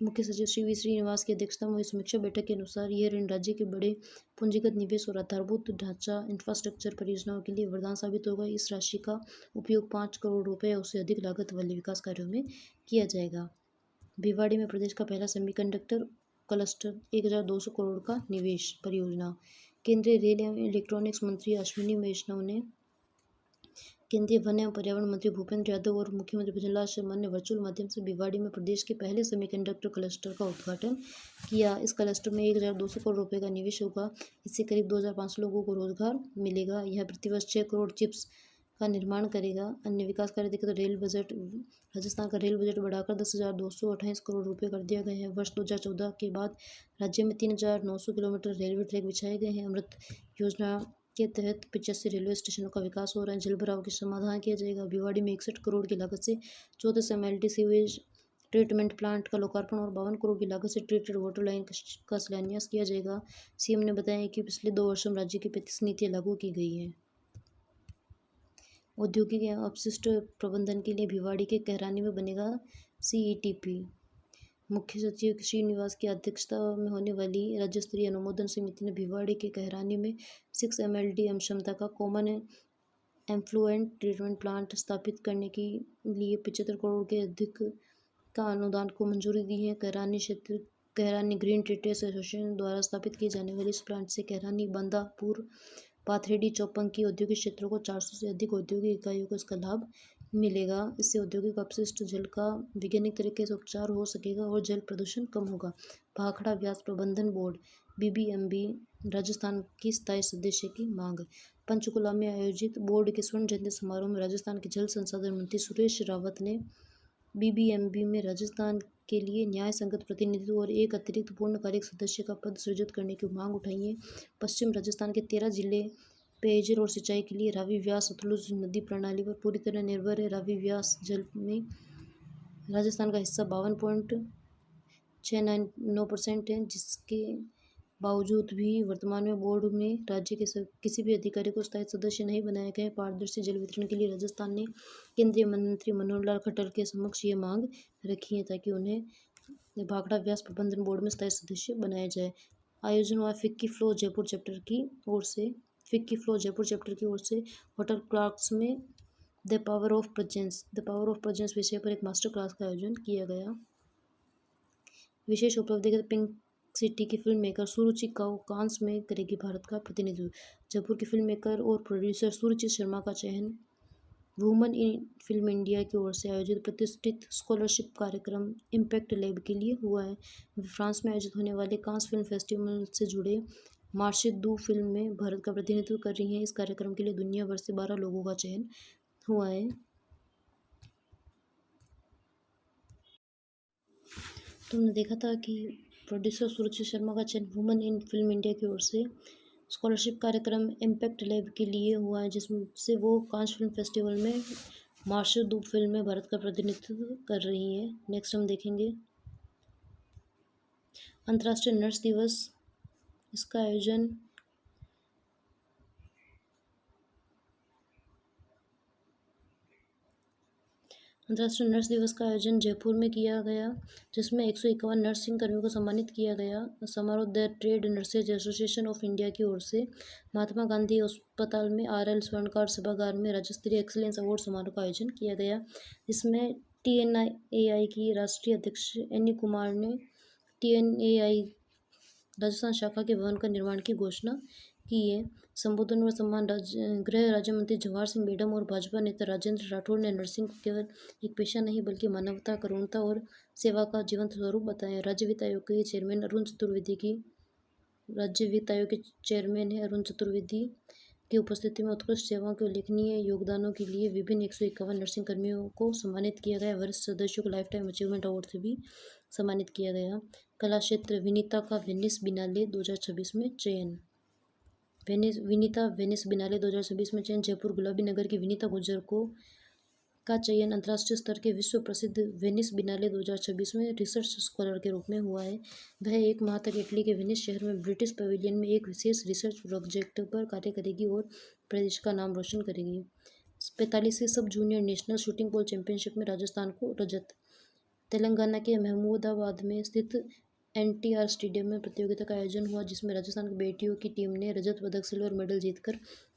मुख्य सचिव श्री वी श्रीनिवास की अध्यक्षता में हुई समीक्षा बैठक के अनुसार यह ऋण राज्य के बड़े पूंजीगत निवेश और आधारभूत ढांचा इंफ्रास्ट्रक्चर परियोजनाओं के लिए वरदान साबित होगा। इस राशि का उपयोग 5 करोड़ रुपए या उससे अधिक लागत वाले विकास कार्यों में किया जाएगा। भिवाड़ी में प्रदेश का पहला सेमीकंडक्टर क्लस्टर 1200 करोड़ का निवेश परियोजना। केंद्रीय रेल एवं इलेक्ट्रॉनिक्स मंत्री अश्विनी वैष्णव ने केंद्रीय वन एवं पर्यावरण मंत्री भूपेंद्र यादव और मुख्यमंत्री भजनलाल शर्मा ने वर्चुअल माध्यम से भिवाड़ी में प्रदेश के पहले सेमीकंडक्टर क्लस्टर का उद्घाटन किया। इस क्लस्टर में 1200 करोड़ रुपए का निवेश होगा। इससे करीब 2500 लोगों को रोजगार मिलेगा। यह प्रतिवर्ष 6 करोड़ चिप्स का निर्माण करेगा। अन्य विकास कार्य देखें तो राजस्थान का रेल बजट बढ़ाकर 10,228 करोड़ रुपए कर दिया गया है। वर्ष 2014 के बाद राज्य में 3,900 किलोमीटर रेलवे ट्रैक बिछाए गए हैं। अमृत योजना के तहत 85 रेलवे स्टेशनों का विकास हो रहा है। जल भराव के समाधान किया जाएगा। भिवाड़ी में 61 करोड़ की लागत से 14 MLD सीवेज ट्रीटमेंट प्लांट का लोकार्पण और 52 करोड़ की लागत से ट्रीटेड वाटर लाइन का शिलान्यास किया जाएगा। सीएम ने बताया कि पिछले 2 वर्षों में राज्य की 35 नीतियाँ लागू की गई हैं। औद्योगिक एवं अपशिष्ट प्रबंधन के लिए भिवाड़ी के कहरानी में बनेगा सीईटीपी। मुख्य सचिव श्रीनिवास की अध्यक्षता में होने वाली राज्य स्तरीय अनुमोदन समिति ने भिवाड़ी के कहरानी में 6 MLDM क्षमता का कॉमन एफ्लुएंट ट्रीटमेंट प्लांट स्थापित करने के लिए 75 करोड़ के अधिक का अनुदान को मंजूरी दी है। कहरानी ग्रीन ट्रेडर्स एसोसिएशन द्वारा स्थापित किए जाने वाले इस प्लांट से कहरानी, बांदापुर, पाथरेडी, चौपंकी औद्योगिक क्षेत्रों को 400 से अधिक औद्योगिक इकाइयों को इसका लाभ मिलेगा। इससे औद्योगिक अपशिष्ट जल का वैज्ञानिक तरीके से उपचार हो सकेगा और जल प्रदूषण कम होगा। भाखड़ा ब्यास प्रबंधन बोर्ड BBMB राजस्थान की स्थायी सदस्य की मांग। पंचकुला में आयोजित बोर्ड के स्वर्ण जयंती समारोह में राजस्थान के जल संसाधन मंत्री सुरेश रावत ने BBMB में राजस्थान के लिए न्याय संगत प्रतिनिधित्व और एक अतिरिक्त पूर्णकालिक सदस्य का पद सृजित करने की मांग उठाई है। पश्चिम राजस्थान के 13 जिले पेयजल और सिंचाई के लिए रावी व्यास सतलुज नदी प्रणाली पर पूरी तरह निर्भर है। रावी व्यास जल में राजस्थान का हिस्सा 52.699% है, जिसके बावजूद भी वर्तमान में बोर्ड में राज्य के किसी भी अधिकारी को स्थायी सदस्य नहीं बनाया गया है। पारदर्शी जल वितरण के लिए राजस्थान ने केंद्रीय मंत्री मनोहर लाल खट्टर के समक्ष ये मांग रखी है ताकि उन्हें भाखड़ा व्यास प्रबंधन बोर्ड में स्थायी सदस्य बनाया जाए। आयोजन हुआ फिक्की फ्लो जयपुर चैप्टर की ओर से होटल क्लार्क्स में द पावर ऑफ प्रेजेंस विषय पर एक मास्टर क्लास का आयोजन किया गया। विशेष उपलब्धि के पिंक सिटी की फिल्म मेकर सुरुचि कांस में करेगी भारत का प्रतिनिधित्व। जयपुर की फिल्म मेकर और प्रोड्यूसर सुरुचि शर्मा का चयन वुमन इन फिल्म इंडिया की ओर से आयोजित प्रतिष्ठित स्कॉलरशिप कार्यक्रम इम्पैक्ट लैब के लिए हुआ है। फ्रांस में आयोजित होने वाले कांस फिल्म फेस्टिवल से जुड़े मार्शेद दू फिल्म में भारत का प्रतिनिधित्व कर रही हैं। इस कार्यक्रम के लिए दुनिया भर से 12 लोगों का चयन हुआ है। तुमने देखा था कि प्रोड्यूसर सुरुचि शर्मा का चयन वुमन इन फिल्म इंडिया की ओर से स्कॉलरशिप कार्यक्रम इम्पैक्ट लैब के लिए हुआ है, जिससे वो कांस फिल्म फेस्टिवल में मार्शल दू फिल्म में भारत का प्रतिनिधित्व कर रही है। नेक्स्ट हम देखेंगे अंतर्राष्ट्रीय नर्स दिवस। इसका आयोजन अंतर्राष्ट्रीय नर्स दिवस का आयोजन जयपुर में किया गया, जिसमें 151 नर्सिंग कर्मियों को सम्मानित किया गया। समारोह the trade nurses association of India की ओर से महात्मा गांधी अस्पताल में RL स्वर्णकार सभागार में राज्य स्तरीय एक्सीलेंस अवार्ड समारोह का आयोजन किया गया, जिसमें TNAI की राष्ट्रीय अध्यक्ष NE कुमार ने TNAI राजस्थान शाखा के भवन का निर्माण की घोषणा की है। संबोधन व सम्मान गृह राज्य मंत्री जवाहर सिंह मेडम और भाजपा नेता राजेंद्र राठौड़ ने नर्सिंग को केवल एक पेशा नहीं बल्कि मानवता, करुणता और सेवा का जीवंत स्वरूप बताया। राज्य वित्त आयोग के चेयरमैन अरुण चतुर्वेदी की उपस्थिति में उत्कृष्ट सेवाओं के उल्लेखनीय योगदानों के लिए विभिन्न 151 नर्सिंग कर्मियों को सम्मानित किया गया। वरिष्ठ सदस्यों को लाइफ टाइम अचीवमेंट अवार्ड से भी सम्मानित किया गया। कला क्षेत्र विनीता का वेनिस बिनाले 2026 में चयन। विनीता वेनिस बिनाले 2026 में चयन। जयपुर गुलाबी नगर की विनीता गुर्जर का चयन अंतर्राष्ट्रीय स्तर के विश्व प्रसिद्ध वेनिस बिनाले 2026 में रिसर्च स्कॉलर के रूप में हुआ है। वह 1 माह तक इटली के वेनिस शहर में ब्रिटिश पवेलियन में एक विशेष रिसर्च प्रोजेक्ट पर कार्य करेगी और प्रदेश का नाम रोशन करेगी। 45वीं सब जूनियर नेशनल शूटिंग पोल चैंपियनशिप में राजस्थान को रजत। तेलंगाना के महमूदाबाद में स्थित NTR स्टेडियम में प्रतियोगिता का आयोजन हुआ, जिसमें राजस्थान की बेटियों की टीम ने रजत पदक, सिल्वर मेडल जीतकर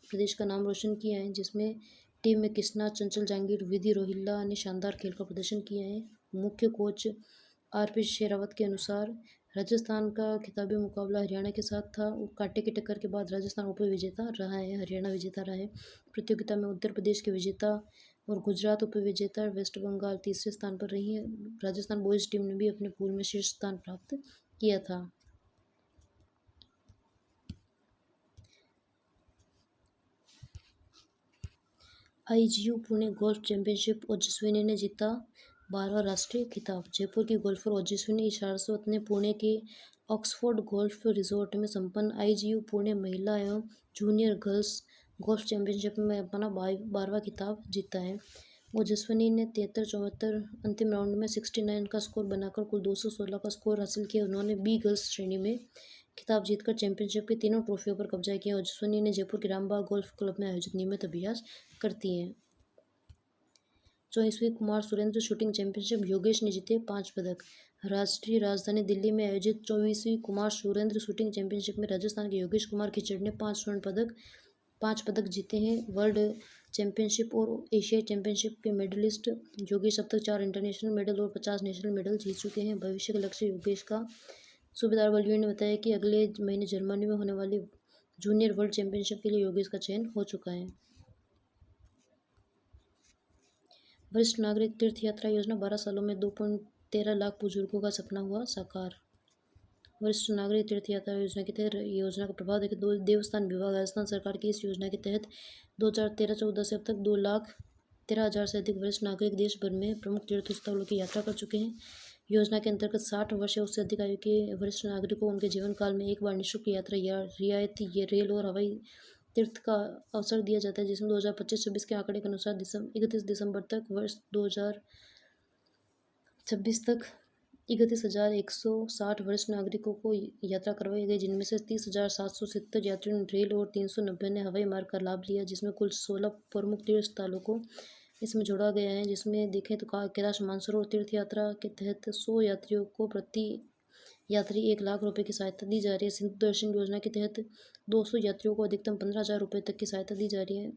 प्रदेश का नाम रोशन किया है, जिसमें टीम में कृष्णा, चंचल जहांगीर, विधि रोहिल्ला ने शानदार खेल का प्रदर्शन किया है। मुख्य कोच RP शेरावत के अनुसार राजस्थान का खिताबी मुकाबला हरियाणा के साथ था। कांटे की टक्कर के बाद राजस्थान उप विजेता रहा है, हरियाणा विजेता रहा है। प्रतियोगिता में उत्तर प्रदेश के विजेता और गुजरात उप विजेता, वेस्ट बंगाल तीसरे स्थान पर रही है। राजस्थान बॉयज टीम ने भी अपने पूल में शीर्ष स्थान प्राप्त किया था। IGU Pune golf championship Ojaswini ने जीता 12वां राष्ट्रीय खिताब। जयपुर की गोल्फर ओजस्विनी इशारत ने पुणे के ऑक्सफोर्ड गोल्फ रिजॉर्ट में संपन्न IGU पुणे महिला एवं जूनियर गर्ल्स गोल्फ चैंपियनशिप में अपना 12वां खिताब जीता है। ओजस्विनी ने 73-74 अंतिम राउंड में 69 का स्कोर बनाकर कुल 216 का स्कोर हासिल किया। उन्होंने बी गर्ल्स श्रेणी में खिताब जीतकर चैंपियनशिप की तीनों ट्रॉफियों पर कब्जा किया। ओजस्विनी ने जयपुर के रामबाग गोल्फ क्लब में आयोजित नियमित अभ्यास करती हैं। 24वीं कुमार सुरेंद्र शूटिंग चैंपियनशिप, योगेश ने जीते 5 पदक। राष्ट्रीय राजधानी दिल्ली में आयोजित 24वीं कुमार सुरेंद्र शूटिंग चैंपियनशिप में राजस्थान के योगेश कुमार खिचड़ ने 5 पदक जीते हैं। वर्ल्ड चैंपियनशिप और एशियाई चैंपियनशिप के मेडलिस्ट योगेश अब तक 4 इंटरनेशनल मेडल और 50 नेशनल मेडल जीत चुके हैं। भविष्य के लक्ष्य योगेश का सूबेदार बलवीर ने बताया कि अगले महीने जर्मनी में होने वाली जूनियर वर्ल्ड चैंपियनशिप के लिए योगेश का चयन हो चुका है। वरिष्ठ नागरिक तीर्थ यात्रा योजना, 12 सालों में 2.13 लाख बुजुर्गों का सपना हुआ साकार। वरिष्ठ नागरिक तीर्थ यात्रा योजना के तहत योजना का प्रभाव देखिए देवस्थान विभाग राजस्थान सरकार की इस योजना के तहत 2013-14 से अब तक 2,13,000 से अधिक वरिष्ठ नागरिक देश भर में प्रमुख तीर्थ स्थलों की यात्रा कर चुके हैं। योजना के अंतर्गत 60 वर्ष या उससे अधिक आयु के वरिष्ठ नागरिकों को उनके जीवन काल में एक बार निःशुल्क यात्रा या रियायती रेल और हवाई तीर्थ का अवसर दिया जाता है, जिसमें 2025-26 के आंकड़े के अनुसार 31 दिसंबर तक वर्ष 2026 तक 31,160 वरिष्ठ नागरिकों को यात्रा करवाई गई, जिनमें से 30,770 यात्रियों ने रेल और 390 ने हवाई मार्ग का लाभ लिया, जिसमें कुल 16 प्रमुख तीर्थ स्थलों को इसमें जोड़ा गया है। जिसमें देखें तो कैलाश मानसरोवर तीर्थ यात्रा के तहत 100 यात्रियों को प्रति यात्री 1 लाख रुपए की सहायता दी जा रही है। सिंधु दर्शन योजना के तहत 200 यात्रियों को अधिकतम 15,000 रुपये तक की सहायता दी जा रही है।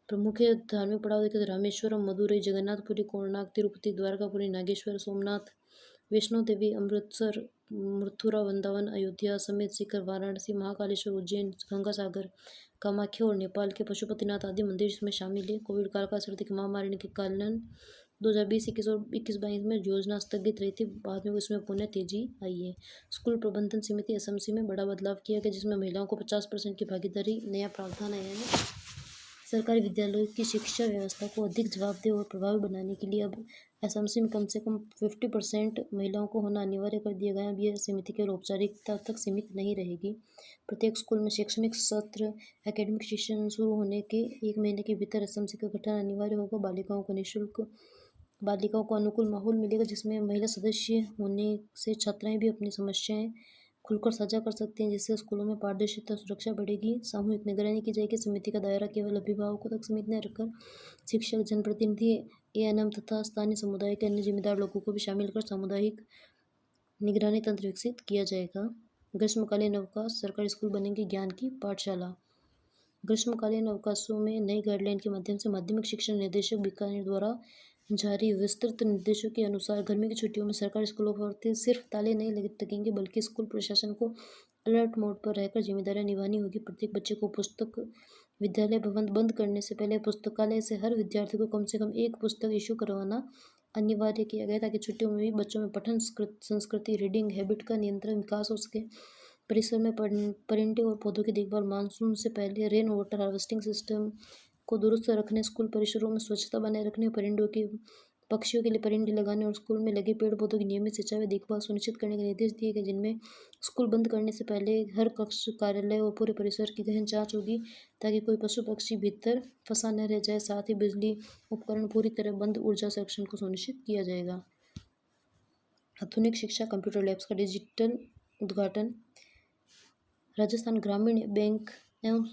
प्रमुख धार्मिक पड़ाव देखें तो रामेश्वरम, मदुरई, जगन्नाथपुरी, कोणार्क, तिरुपति, द्वारकापुरी, नागेश्वर, सोमनाथ, वैष्णो देवी, अमृतसर, मथुरा, वृंदावन, अयोध्या समेत सीकर, वाराणसी, महाकालेश्वर, उज्जैन, गंगासागर, कामाख्या और नेपाल के पशुपतिनाथ आदि मंदिर इसमें शामिल है। कोविड काल का असर देखिए महामारी के कारण 2020-21 और 21-22 में योजना स्थगित रही थी, बाद में उसमें पुनः तेजी आई है। स्कूल प्रबंधन समिति एसएमसी में बड़ा बदलाव किया गया, जिसमें महिलाओं को 50% की भागीदारी नया प्रावधान आया है। सरकारी विद्यालयों की शिक्षा व्यवस्था को अधिक जवाबदेह और प्रभावी बनाने के लिए अब एसएमसी में कम से कम 50% महिलाओं को होना अनिवार्य कर दिया गया। अब यह समिति केवल औपचारिकता तक सीमित नहीं रहेगी। प्रत्येक स्कूल में शैक्षणिक सत्र एकेडमिक सेशन शुरू होने के 1 महीने के भीतर एसएमसी का गठन अनिवार्य होगा। बालिकाओं को अनुकूल माहौल मिलेगा, जिसमें महिला सदस्य होने से छात्राएं भी अपनी समस्याएं खुलकर साझा कर सकते हैं, जिससे स्कूलों में पारदर्शिता सुरक्षा बढ़ेगी। सामूहिक निगरानी की जाएगी। समिति का दायरा केवल अभिभावकों तक सीमित न रखकर शिक्षक, जनप्रतिनिधि, एएनएम तथा स्थानीय समुदाय के अन्य जिम्मेदार लोगों को भी शामिल कर सामुदायिक निगरानी तंत्र विकसित किया जाएगा। ग्रीष्मकालीन अवकाश, सरकारी स्कूल बनेंगे ज्ञान की पाठशाला। ग्रीष्मकालीन अवकाशों में नई गाइडलाइन के माध्यम से माध्यमिक शिक्षा निदेशक बीकानेर द्वारा जारी विस्तृत निर्देशों के अनुसार गर्मी की छुट्टियों में सरकारी स्कूलों पर सिर्फ ताले नहीं लगेंगे, बल्कि स्कूल प्रशासन को अलर्ट मोड पर रहकर जिम्मेदारियां निभानी होगी। प्रत्येक बच्चे को पुस्तक विद्यालय भवन बंद करने से पहले पुस्तकालय से हर विद्यार्थी को कम से कम 1 पुस्तक इशू करवाना अनिवार्य किया गया, ताकि छुट्टियों में भी बच्चों में पठन संस्कृति, रीडिंग हैबिट का नियंत्रण विकास हो सके। परिसर में परिंदे और पौधों की देखभाल, मानसून से पहले रेन वाटर हार्वेस्टिंग सिस्टम को दुरुस्त रखने, स्कूल परिसरों में स्वच्छता बनाए रखने, पक्षियों के लिए परिंदे लगाने और स्कूल में लगे पेड़ पौधों की नियमित सिंचाई व देखभाल सुनिश्चित करने के निर्देश दिए गए, जिनमें स्कूल बंद करने से पहले हर कक्ष, कार्यालय और पूरे परिसर की गहन जांच होगी, ताकि कोई पशु पक्षी भीतर फंसा न रह जाए। साथ ही बिजली उपकरण पूरी तरह बंद, ऊर्जा संरक्षण को सुनिश्चित किया जाएगा। आधुनिक शिक्षा कंप्यूटर लैब्स का डिजिटल उद्घाटन। राजस्थान ग्रामीण बैंक एवं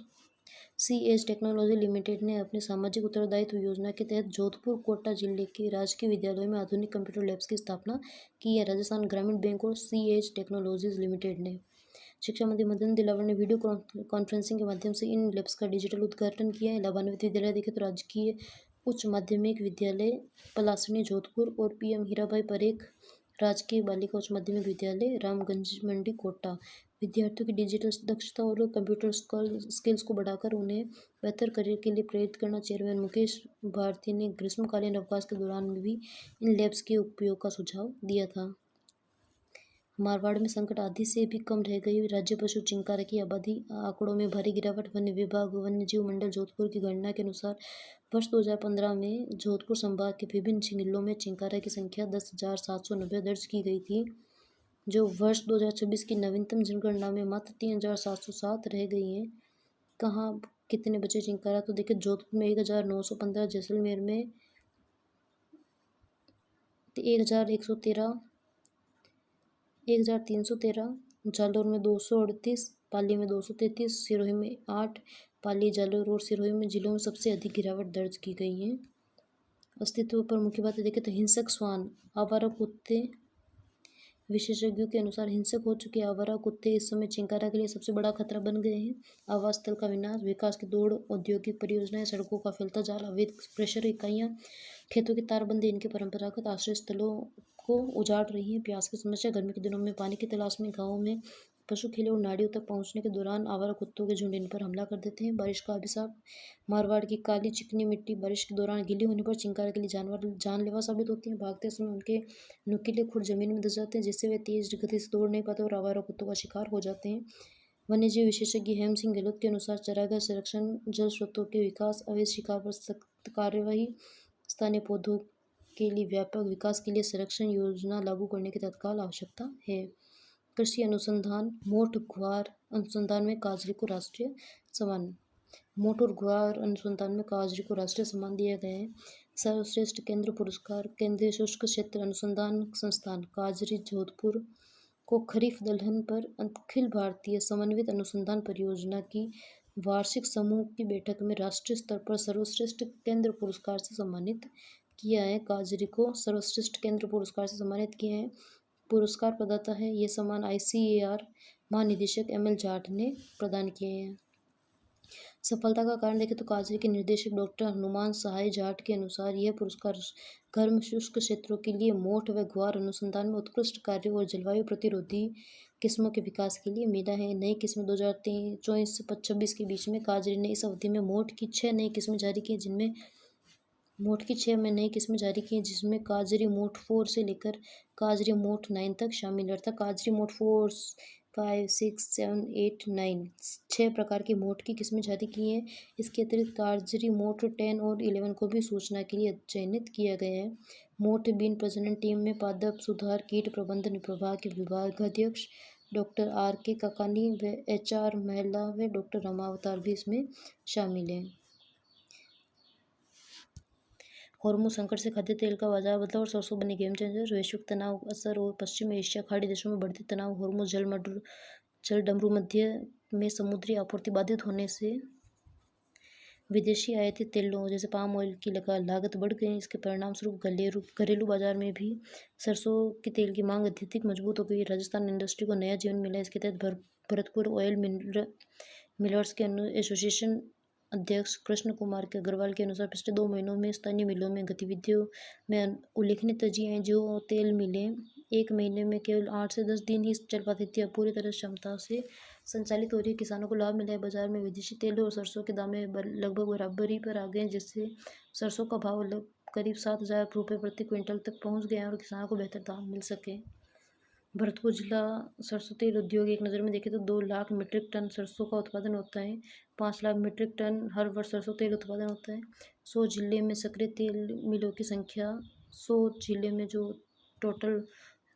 सीएज टेक्नोलॉजी लिमिटेड ने अपनी सामाजिक उत्तरदायित्व योजना के तहत जोधपुर कोटा जिले के राजकीय विद्यालयों में आधुनिक कंप्यूटर लैब्स की स्थापना की है। राजस्थान ग्रामीण बैंक और सीएज टेक्नोलॉजीज लिमिटेड ने शिक्षा मंत्री मदन दिलावर ने वीडियो कॉन्फ्रेंसिंग के माध्यम से इन लैब्स का डिजिटल उद्घाटन किया है। लाभान्वित विद्यालय देखे तो राजकीय उच्च माध्यमिक विद्यालय पलासनी जोधपुर और पीएम हीराभाई परेख राजकीय बालिका उच्च माध्यमिक विद्यालय रामगंज मंडी कोटा। विद्यार्थियों की डिजिटल दक्षता और कंप्यूटर स्किल्स को बढ़ाकर उन्हें बेहतर करियर के लिए प्रेरित करना। चेयरमैन मुकेश भारती ने ग्रीष्मकालीन अवकाश के दौरान भी इन लैब्स के उपयोग का सुझाव दिया था। मारवाड़ में संकट आदि से भी कम रह गई राज्य पशु चिंकारा की आबादी, आंकड़ों में भारी गिरावट। वन्य विभाग वन्यजीव मंडल जोधपुर की गणना के अनुसार वर्ष 2015 में जोधपुर संभाग के विभिन्न जिलों में चिंकारा की संख्या 10,790 दर्ज की गई थी, जो वर्ष 2026 की नवीनतम जनगणना में मात्र 3,707 रह गई हैं। कहाँ कितने बचे चिंकारा, तो देखिए जोधपुर में 1,915, जैसलमेर में 1113, 1313, जालौर में 238, पाली में 233, सिरोही में 8, पाली, जालौर और सिरोही में जिलों में सबसे अधिक गिरावट दर्ज की गई है। अस्तित्व पर मुख्य बातें देखें तो हिंसक श्वान, आवारा कुत्ते। विशेषज्ञों के अनुसार हिंसक हो चुके आवारा कुत्ते इस समय चिंकारा के लिए सबसे बड़ा खतरा बन गए हैं। आवास स्थल का विनाश, विकास की दौड़, औद्योगिक परियोजनाएं, सड़कों का फैलता जाल, अवैध प्रेशर इकाइयां, खेतों की तारबंदी इनके परंपरागत आश्रय स्थलों को उजाड़ रही है। प्यास की समस्या, गर्मी के दिनों में पानी की तलाश में गाँवों में पशु खेले और नालियों तक पहुंचने के दौरान आवारा कुत्तों के झुंड इन पर हमला कर देते हैं। बारिश का अभिशाप, मारवाड़ की काली चिकनी मिट्टी बारिश के दौरान गीली होने पर चिंकारा के लिए जानवर जानलेवा साबित होती है। भागते समय उनके नुकीले खुर जमीन में धंस जाते हैं, जिससे वे तेज गति से दौड़ नहीं पाते और आवारा कुत्तों का शिकार हो जाते हैं। वन्यजीव विशेषज्ञ हेम सिंह गहलोत के अनुसार चारागाह संरक्षण, जल स्रोतों के विकास, अवैध शिकार पर सख्त कार्यवाही, स्थानीय पौधों के लिए व्यापक विकास के लिए संरक्षण योजना लागू करने की तत्काल आवश्यकता है। कृषि अनुसंधान, मोठ ग्वार अनुसंधान में काजरी को राष्ट्रीय सम्मान। मोठ और ग्वार अनुसंधान में काजरी को राष्ट्रीय सम्मान दिया गया है। सर्वश्रेष्ठ केंद्र पुरस्कार, केंद्रीय शुष्क क्षेत्र अनुसंधान संस्थान काजरी जोधपुर को खरीफ दलहन पर अखिल भारतीय समन्वित अनुसंधान परियोजना की वार्षिक समूह की बैठक में राष्ट्रीय स्तर पर सर्वश्रेष्ठ केंद्र पुरस्कार से सम्मानित किया है। काजरी को सर्वश्रेष्ठ केंद्र पुरस्कार से सम्मानित किया है। पुरस्कार प्रदाता है ये सम्मान ICAR महानिदेशक ML जाट ने प्रदान किए हैं। सफलता का कारण देखें तो काजरी के निर्देशक डॉक्टर हनुमान सहाय जाट के अनुसार यह पुरस्कार गर्म शुष्क क्षेत्रों के लिए मोठ व ग्वार अनुसंधान में उत्कृष्ट कार्य और जलवायु प्रतिरोधी किस्मों के विकास के लिए मिला है। नई किस्में 2024 से 2026 के बीच में काजरी ने इस अवधि में मोठ की 6 नई किस्में जारी की, जिनमें मोठ की 6 में नई किस्में जारी की हैं, जिसमें काजरी मोठ 4 से लेकर काजरी मोठ 9 तक शामिल है। अर्थात काजरी मोठ 4, 5, 6, 7, 8, 9 6 प्रकार की मोठ की किस्में जारी की हैं। इसके अतिरिक्त काजरी मोठ 10 और 11 को भी सूचना के लिए चयनित किया गया है। मोठ बीन प्रजनन टीम में पादप सुधार कीट प्रबंधन विभाग के विभागाध्यक्ष डॉक्टर RK काकानी व HR महिला व डॉक्टर रमावतार भी इसमें शामिल हैं। हॉर्मोज संकट से खाद्य तेल का बाजार बदलाव और सरसों बने गेम चेंजर। वैश्विक तनाव असर और पश्चिम एशिया खाड़ी देशों में बढ़ते तनाव, हॉर्मोज जलडमरू मध्य में समुद्री आपूर्ति बाधित होने से विदेशी आयातित तेलों जैसे पाम ऑयल की लागत बढ़ गई। इसके परिणाम स्वरूप घरेलू बाजार में भी सरसों के तेल की मांग अत्यधिक मजबूत हो गई। राजस्थान इंडस्ट्री को नया जीवन मिला। इसके तहत भरतपुर ऑयल मिलर्स के एसोसिएशन अध्यक्ष कृष्ण कुमार के अग्रवाल के अनुसार पिछले 2 महीनों में स्थानीय मिलों में गतिविधियों में उल्लेखनीय तेजी है। जो तेल मिलें एक महीने में केवल 8 से 10 दिन ही चल पाती थी, अब पूरी तरह क्षमता से संचालित हो रही है। किसानों को लाभ मिला है। बाजार में विदेशी तेल और सरसों के दाम लगभग बराबरी पर आ गए हैं, जिससे सरसों का भाव करीब 7,000 रुपये प्रति क्विंटल तक पहुंच गया है और किसानों को बेहतर दाम मिल सके। भरतपुर जिला सरसों तेल उद्योग एक नज़र में देखें तो 2 लाख मीट्रिक टन सरसों का उत्पादन होता है। 5 लाख मीट्रिक टन हर वर्ष सरसों तेल उत्पादन होता है। 100 जिले में सक्रिय तेल मिलों की संख्या, 100 जिले में जो टोटल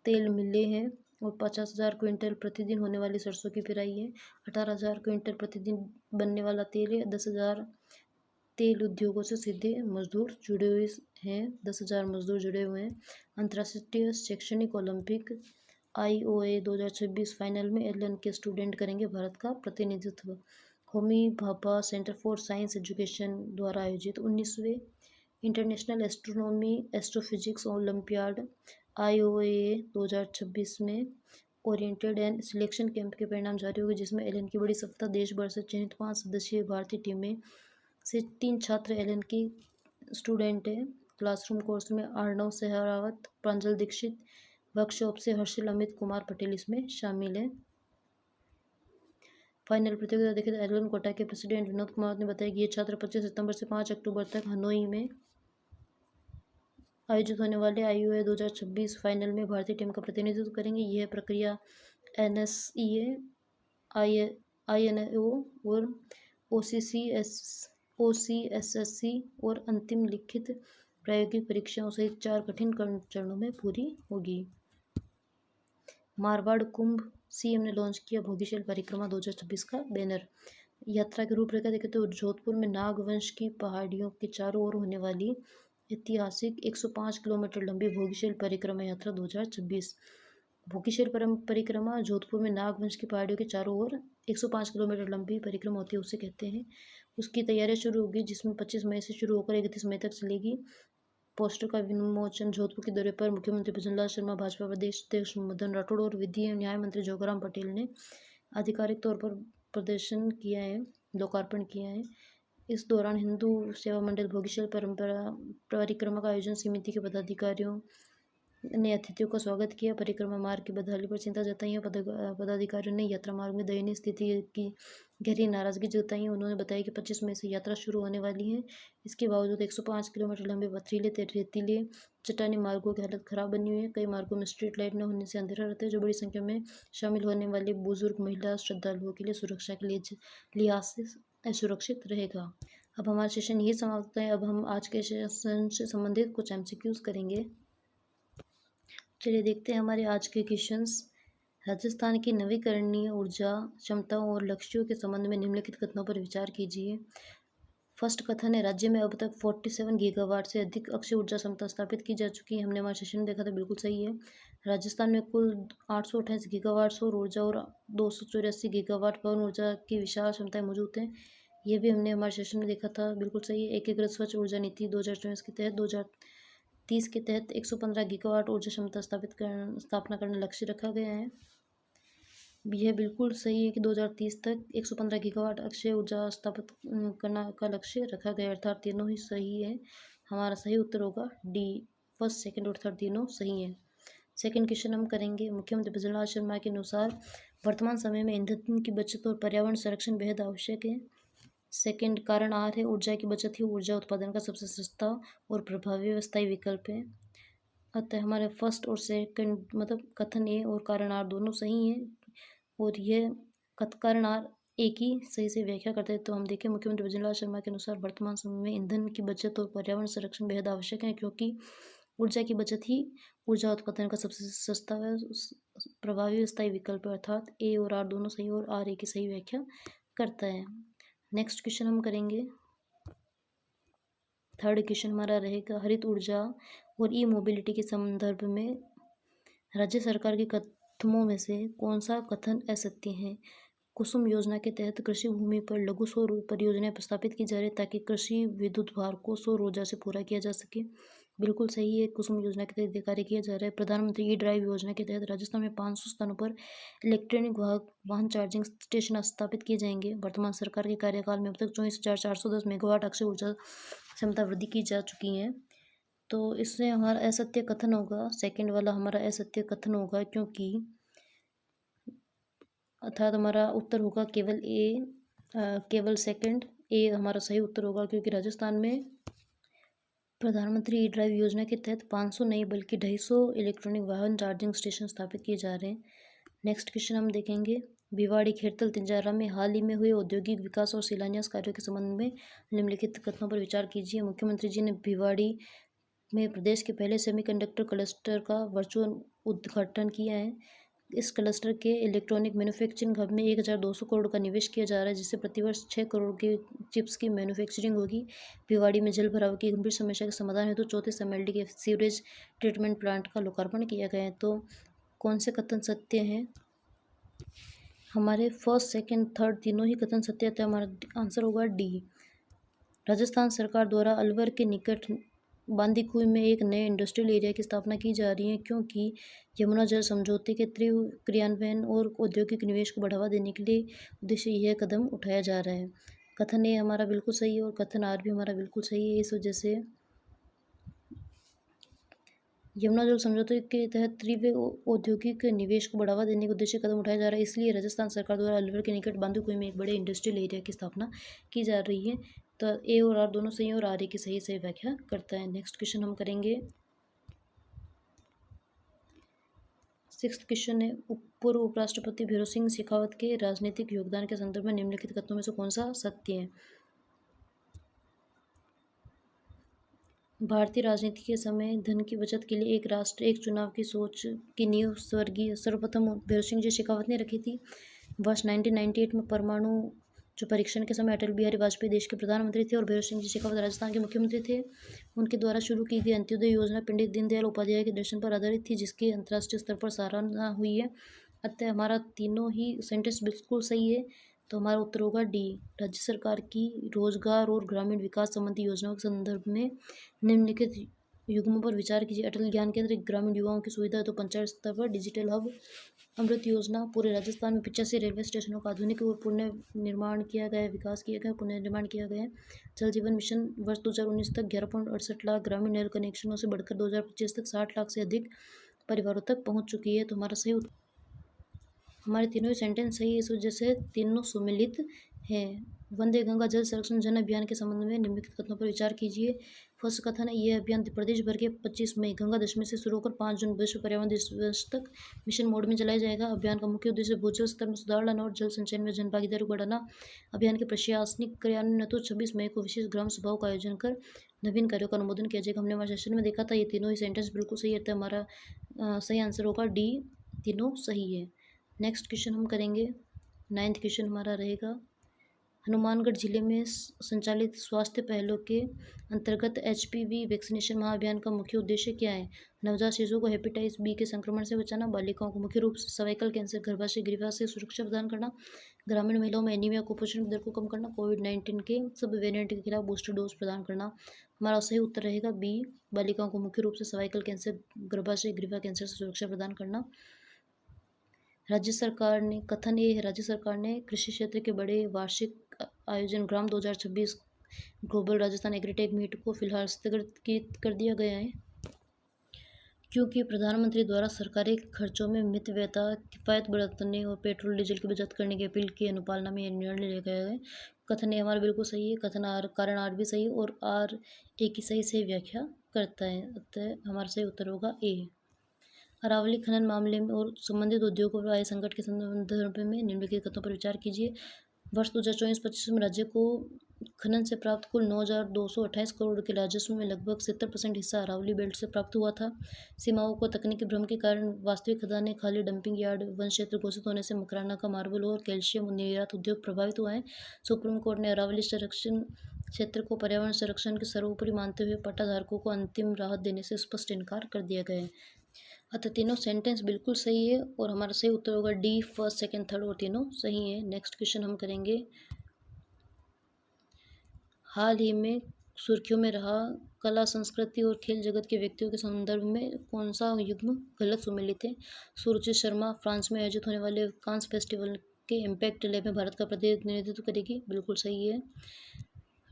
तेल मिले हैं और 50,000 क्विंटल प्रतिदिन होने वाली सरसों की पेराई है। 18,000 क्विंटल प्रतिदिन बनने वाला तेल है। 10,000 तेल उद्योगों से सीधे मजदूर जुड़े हुए हैं। 10,000 मजदूर जुड़े हुए हैं। अंतर्राष्ट्रीय शैक्षणिक ओलंपिक IOA 2026 फाइनल में एलन के स्टूडेंट करेंगे भारत का प्रतिनिधित्व। Homi Bhabha centre for science education द्वारा आयोजित 19वें international astronomy astrophysics olympiad IOA 2026 में ओरिएंटेड एंड सिलेक्शन कैंप के परिणाम जारी होंगे, जिसमें एलन की बड़ी सफलता। देश भर से चयनित 5 सदस्यीय भारतीय टीमें से 3 छात्र एलन की स्टूडेंट हैं। क्लासरूम कोर्स में अर्णव सहरावत, प्रांजल दीक्षित, वर्कशॉप से हर्षिल अमित कुमार पटेल इसमें शामिल है। फाइनल प्रतियोगिता देखें तो एलन कोटा के प्रेसिडेंट विनोद कुमार ने बताया कि ये छात्र 25 सितंबर से 5 अक्टूबर तक हनोई में आयोजित होने वाले IOA 2026 फाइनल में भारतीय टीम का प्रतिनिधित्व करेंगे। यह प्रक्रिया NSEA, INO और OCSSC और अंतिम लिखित प्रायोगिक परीक्षाओं सहित 4 कठिन चरणों में पूरी होगी। मारवाड़ कुंभ, CM ने लॉन्च किया भोगीशल परिक्रमा 2026 का बैनर। यात्रा की रूपरेखा देखें तो जोधपुर में नाग वंश की पहाड़ियों के चारों ओर होने वाली ऐतिहासिक 105 किलोमीटर लंबी भोगीशल परिक्रमा यात्रा 2026। भोगीशल परिक्रमा जोधपुर में नागवंश की पहाड़ियों के चारों ओर 105 किलोमीटर लंबी परिक्रमा होती है, उसे कहते हैं। उसकी तैयारियां शुरू होगी, जिसमें 25 मई से शुरू होकर 31 मई तक चलेगी। पोस्टर का विमोचन जोधपुर के दौरे पर मुख्यमंत्री भजनलाल शर्मा, भाजपा प्रदेश अध्यक्ष मदन राठौड़ और विधि एवं न्याय मंत्री जोगाराम पटेल ने आधिकारिक तौर पर प्रदर्शन किया है, लोकार्पण किया है। इस दौरान हिंदू सेवा मंडल भोगीशल परिक्रमा का आयोजन समिति के पदाधिकारियों ने अतिथियों का स्वागत किया। परिक्रमा मार्ग की बदहाली पर चिंता जताई है। पदाधिकारियों ने यात्रा मार्ग में दयनीय स्थिति की गहरी नाराजगी जताई। उन्होंने बताया कि 25 मई से यात्रा शुरू होने वाली है। इसके बावजूद 105 किलोमीटर लंबे पथरीले रेतीले चट्टानी मार्गों की हालत खराब बनी हुई है। कई मार्गों में स्ट्रीट लाइट न होने से अंधेरा रहता है, जो बड़ी संख्या में शामिल होने वाले बुजुर्ग, महिला श्रद्धालुओं के लिए सुरक्षा के लिहाज से असुरक्षित रहेगा। अब हमारा सेशन ये समाप्त होता है। अब हम आज के सेशन से संबंधित कुछ MCQs करेंगे। चलिए देखते हैं हमारे आज के क्वेश्चंस। राजस्थान की नवीकरणीय ऊर्जा क्षमताओं और लक्ष्यों के संबंध में निम्नलिखित कथनों पर विचार कीजिए। फर्स्ट कथन है, राज्य में अब तक 47 गीगावाट से अधिक अक्षय ऊर्जा क्षमता स्थापित की जा चुकी है। हमने हमारे सेशन में देखा था, बिल्कुल सही है। राजस्थान में कुल 828 गीगावाट सौर ऊर्जा और 284 गीगावाट पवन ऊर्जा की विशाल क्षमताएं मौजूद हैं। ये भी हमने हमारे सेशन में देखा था, बिल्कुल सही है। एकीकृत स्वच्छ ऊर्जा नीति 2024 के तहत 2030 के तहत 115 गीगावाट ऊर्जा क्षमता स्थापना करने लक्ष्य रखा गया है। यह बिल्कुल सही है कि 2030 तक 115 गीगावाट अक्षय ऊर्जा स्थापित करना का लक्ष्य रखा गया, अर्थात तीनों ही सही है। हमारा सही उत्तर होगा डी। फर्स्ट, सेकंड और थर्ड तीनों सही है। सेकंड क्वेश्चन हम करेंगे। मुख्यमंत्री भजनलाल शर्मा के अनुसार वर्तमान समय में ईंधन की बचत और पर्यावरण संरक्षण बेहद आवश्यक है। सेकंड कारण आर है, ऊर्जा की बचत ही ऊर्जा उत्पादन का सबसे सस्ता और प्रभावी अस्थायी विकल्प है। अतः हमारे फर्स्ट और सेकंड मतलब कथन ए और कारण आर दोनों सही हैं, और यह कारण आर एक ही सही से व्याख्या करते हैं। तो हम देखें, मुख्यमंत्री भजनलाल शर्मा के अनुसार वर्तमान समय में ईंधन की बचत और पर्यावरण संरक्षण बेहद आवश्यक है, क्योंकि ऊर्जा की बचत ही ऊर्जा उत्पादन का सबसे सस्ता व प्रभावी अस्थायी विकल्प है, अर्थात ए और आर दोनों सही और आर ए की सही व्याख्या करता है। नेक्स्ट क्वेश्चन हम करेंगे। थर्ड क्वेश्चन हमारा रहेगा, हरित ऊर्जा और ई मोबिलिटी के संदर्भ में राज्य सरकार के कथनों में से कौन सा कथन असत्य है। कुसुम योजना के तहत कृषि भूमि पर लघु सौर परियोजनाएं प्रस्तावित की जा रही है, ताकि कृषि विद्युत भार को सौर ऊर्जा से पूरा किया जा सके। बिल्कुल सही है, कुसुम योजना के तहत कार्य किया जा रहा है। प्रधानमंत्री ई ड्राइव योजना के तहत राजस्थान में 500 स्थानों पर इलेक्ट्रॉनिक वाहन चार्जिंग स्टेशन स्थापित किए जाएंगे। वर्तमान सरकार के कार्यकाल में अब तक 24,410 मेगावाट अक्षय ऊर्जा क्षमता वृद्धि की जा चुकी है। तो इससे हमारा असत्य कथन होगा, सेकंड वाला हमारा असत्य कथन होगा, क्योंकि अर्थात हमारा उत्तर होगा केवल ए, केवल सेकंड ए हमारा सही उत्तर होगा, क्योंकि राजस्थान में प्रधानमंत्री ई ड्राइव योजना के तहत 500 नहीं बल्कि 250 इलेक्ट्रॉनिक वाहन चार्जिंग स्टेशन स्थापित किए जा रहे हैं। नेक्स्ट क्वेश्चन हम देखेंगे। भिवाड़ी, खेरतल, तिंजारा में हाल ही में हुए औद्योगिक विकास और शिलान्यास कार्यों के संबंध में निम्नलिखित कथनों पर विचार कीजिए। मुख्यमंत्री जी ने भिवाड़ी में प्रदेश के पहले सेमीकंडक्टर क्लस्टर का वर्चुअल उद्घाटन किया है। इस क्लस्टर के इलेक्ट्रॉनिक मैन्युफैक्चरिंग हब में 1,200 करोड़ का निवेश किया जा रहा है, जिससे प्रतिवर्ष 6 करोड़ की चिप्स की मैन्युफैक्चरिंग होगी। भिवाड़ी में जल भराव की गंभीर समस्या के समाधान हेतु 34 MLD के सीवरेज ट्रीटमेंट प्लांट का लोकार्पण किया गया है। तो कौन से कथन सत्य हैं? हमारे फर्स्ट, सेकंड, थर्ड तीनों ही कथन सत्य है, तो हमारा आंसर होगा डी। राजस्थान सरकार द्वारा अलवर के निकट बांदीकुई में एक नए इंडस्ट्रियल एरिया की स्थापना की जा रही है, क्योंकि यमुना जल समझौते के तीव्र क्रियान्वयन और औद्योगिक निवेश को बढ़ावा देने के लिए उद्देश्य यह कदम उठाया जा रहा है। कथन ए हमारा बिल्कुल सही है और कथन आर भी हमारा बिल्कुल सही है। इस वजह से यमुना जल समझौते के तहत तीव्र औद्योगिक निवेश को बढ़ावा देने के उद्देश्य कदम उठाया जा रहा है, इसलिए राजस्थान सरकार द्वारा अलवर के निकट बांदीकुई में एक बड़े इंडस्ट्रियल एरिया की स्थापना की जा रही है। तो ए और आर दोनों सही और आर ए की सही व्याख्या करता है। नेक्स्ट क्वेश्चन हम करेंगे। सिक्स्थ क्वेश्चन है, पूर्व उपराष्ट्रपति भैरों सिंह शेखावत के राजनीतिक योगदान के संदर्भ में निम्नलिखित कथनों में से कौन सा सत्य है। भारतीय राजनीति के समय धन की बचत के लिए एक राष्ट्र एक चुनाव की सोच की नींव स्वर्गीय सर्वप्रथम भैरों सिंह जी शेखावत ने रखी थी। वर्ष 1998 में परमाणु जो परीक्षण के समय अटल बिहारी वाजपेयी देश के प्रधानमंत्री थे और भैरव सिंह जी शेखावत राजस्थान के मुख्यमंत्री थे। उनके द्वारा शुरू की गई अंत्योदय योजना पंडित दीनदयाल उपाध्याय के दर्शन पर आधारित थी, जिसकी अंतर्राष्ट्रीय स्तर पर सराहना हुई है। अतः हमारा तीनों ही सेंटेंस बिल्कुल सही है। तो हमारा उत्तर होगा डी। राज्य सरकार की रोजगार और ग्रामीण विकास संबंधी योजनाओं के संदर्भ में निम्नलिखित युग्मों पर विचार कीजिए। अटल ज्ञान केंद्र ग्रामीण युवाओं की सुविधा तो पंचायत स्तर पर डिजिटल हब। अमृत योजना पूरे राजस्थान में 85 रेलवे स्टेशनों का आधुनिक और पुनर्निर्माण किया गया है, विकास किया गया, पुनर्निर्माण किया गया है। जल जीवन मिशन वर्ष 2019 तक 11.68 लाख ग्रामीण नल कनेक्शनों से बढ़कर 2025 तक 60 लाख से अधिक परिवारों तक पहुंच चुकी है। तो हमारे तीनों ही सेंटेंस सही है, इस वजह से तीनों सुमेलित हैं। वंदे गंगा जल संरक्षण जन अभियान के संबंध में निम्नलिखित कथनों पर विचार कीजिए। फर्स्ट कथन है, यह अभियान प्रदेश भर के 25 मई गंगा दशमी से शुरू होकर 5 जून विश्व पर्यावरण दिवस तक मिशन मोड में चलाया जाएगा। अभियान का मुख्य उद्देश्य भूजल स्तर में सुधार लाना और जल संचयन में जन भागीदारी को बढ़ाना। अभियान के प्रशासनिक क्रियान्वयन हेतु 26 मई को विशेष ग्राम सभाओं का आयोजन कर नवीन कार्यों का अनुमोदन किया जाएगा। हमने हमारे सेशन में देखा था, ये तीनों ही सेंटेंस बिल्कुल सही है। हमारा सही आंसर होगा डी, तीनों सही है। नेक्स्ट क्वेश्चन हम करेंगे। 9th क्वेश्चन हमारा रहेगा, हनुमानगढ़ जिले में संचालित स्वास्थ्य पहलों के अंतर्गत HPV वैक्सीनेशन महाअभियान का मुख्य उद्देश्य क्या है? नवजात शिशुओं को हेपेटाइटिस बी के संक्रमण से बचाना, बालिकाओं को मुख्य रूप से सर्वाइकल कैंसर, गर्भाशय ग्रीवा से सुरक्षा प्रदान करना, ग्रामीण महिलाओं में एनीमिया कुपोषण की दर को कम करना, कोविड-19 के सब वेरिएंट के खिलाफ बूस्टर डोज प्रदान करना। हमारा सही उत्तर रहेगा बी, बालिकाओं को मुख्य रूप से सर्वाइकल कैंसर, गर्भाशय ग्रीवा कैंसर से सुरक्षा प्रदान करना। राज्य सरकार ने कथन ये है, राज्य सरकार ने कृषि क्षेत्र के बड़े वार्षिक आयोजन ग्राम 2026 ग्लोबल राजस्थान एग्रीटेक मीट को फिलहाल स्थगित कर दिया गया है, क्योंकि प्रधानमंत्री द्वारा सरकारी खर्चों में मितव्ययता, किफायत बरतने और पेट्रोल डीजल की बचत करने की अपील की अनुपालना में यह निर्णय लिया गया है। कथन ये हमारा बिल्कुल सही है। कथन आर, कारण आर भी सही और आर एक ही सही से व्याख्या करता है। अतः हमारा सही उत्तर होगा ए। अरावली खनन मामले में और संबंधित उद्योगों पर आए संकट के संदर्भ में निम्नलिखित कथनों पर विचार कीजिए। वर्ष 2024-25 में राज्य को खनन से प्राप्त कुल 9,228 करोड़ के राजस्व में लगभग 70% हिस्सा अरावली बेल्ट से प्राप्त हुआ था। सीमाओं को तकनीकी भ्रम के कारण वास्तविक खदानें, खाली डंपिंग यार्ड, वन क्षेत्र घोषित होने से मकराना का मार्बल और कैल्शियम निर्यात उद्योग प्रभावित हुआ है। सुप्रीम कोर्ट ने अरावली संरक्षण क्षेत्र को पर्यावरण संरक्षण के सर्वोपरि मानते हुए पट्टाधारकों को अंतिम राहत देने से स्पष्ट इनकार कर दिया गया है। अतः तीनों सेंटेंस बिल्कुल सही है और हमारा सही उत्तर होगा डी, फर्स्ट, सेकंड, थर्ड और तीनों सही है। नेक्स्ट क्वेश्चन हम करेंगे, हाल ही में सुर्खियों में रहा कला, संस्कृति और खेल जगत के व्यक्तियों के संदर्भ में कौन सा युग्म गलत सुमेलित है? सुरुचि शर्मा फ्रांस में आयोजित होने वाले कांस फेस्टिवल के इम्पैक्ट लैब में भारत का प्रतिनिधित्व करेगी, बिल्कुल सही है।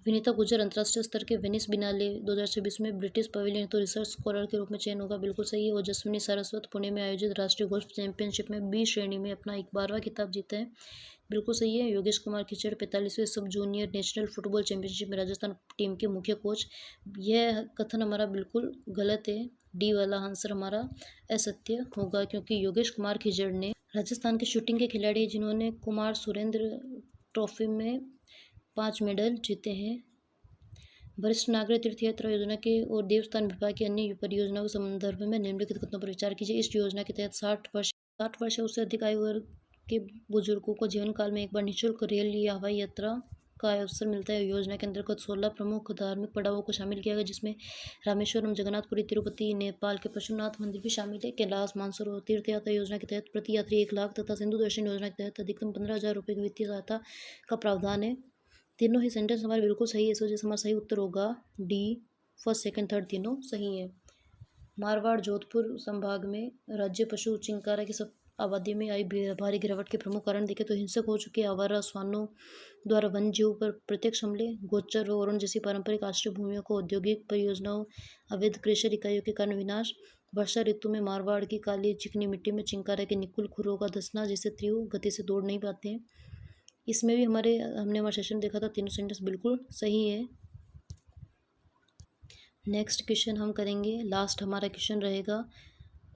विनीता गुजर अंतर्राष्ट्रीय स्तर के वेनिस बिनाले 2026 में ब्रिटिश पवेलियन हेतु रिसर्च स्कॉलर के रूप में चयन होगा, बिल्कुल सही है। ओजस्विनी सारस्वत पुणे में आयोजित राष्ट्रीय गोल्फ चैंपियनशिप में बी श्रेणी में अपना 12वां खिताब जीता है, बिल्कुल सही है। योगेश कुमार खिचड़ 45वें सब जूनियर नेशनल फुटबॉल चैंपियनशिप में राजस्थान टीम के मुख्य कोच। यह कथन हमारा बिल्कुल गलत है। डी वाला आंसर हमारा असत्य होगा, क्योंकि योगेश कुमार खिचड़ ने राजस्थान के शूटिंग के खिलाड़ी जिन्होंने कुमार सुरेंद्र ट्रॉफी में 5 मेडल जीते हैं। वरिष्ठ नागरिक तीर्थ यात्रा योजना के और देवस्थान विभाग की अन्य परियोजनाओं के संदर्भ में निम्नलिखित कथनों पर विचार कीजिए। इस योजना के तहत 60 वर्ष या उससे अधिक आयु वर्ग के बुजुर्गों को जीवन काल में एक बार निःशुल्क रेल या हवाई यात्रा का अवसर मिलता है। योजना के अंतर्गत 16 प्रमुख धार्मिक पड़ावों को शामिल किया गया, जिसमें रामेश्वरम, जगन्नाथपुरी, तिरुपति, नेपाल के पशुपतिनाथ मंदिर भी शामिल है। कैलाश मानसरोवर तीर्थ यात्रा योजना के तहत प्रति यात्री 1 लाख तथा सिंधु दर्शन योजना के तहत अधिकतम 15,000 रुपये की वित्तीय सहायता का प्रावधान है। तीनों ही सेंटेंस हमारे बिल्कुल सही है, इस वजह से हमारा सही उत्तर होगा डी, फर्स्ट, सेकंड, थर्ड तीनों सही है। मारवाड़ जोधपुर संभाग में राज्य पशु चिंकारा की सब आबादी में आई भारी गिरावट के प्रमुख कारण देखें तो हिंसक हो चुके आवारा श्वानों द्वारा वन जीव पर प्रत्यक्ष हमले, गोचर व वरुण जैसी पारंपरिक आश्रय भूमियों को औद्योगिक परियोजनाओं, अवैध क्रेशर इकाइयों के कारण विनाश, वर्षा ऋतु में मारवाड़ की काली चिकनी मिट्टी में चिंकारा के निकुल खुरों का धंसना, जिससे तीव्र गति से दौड़ नहीं पाते हैं। इसमें भी हमने हमारा सेशन देखा था, तीनों सेंटेंस बिल्कुल सही है। नेक्स्ट क्वेश्चन हम करेंगे, लास्ट हमारा क्वेश्चन रहेगा।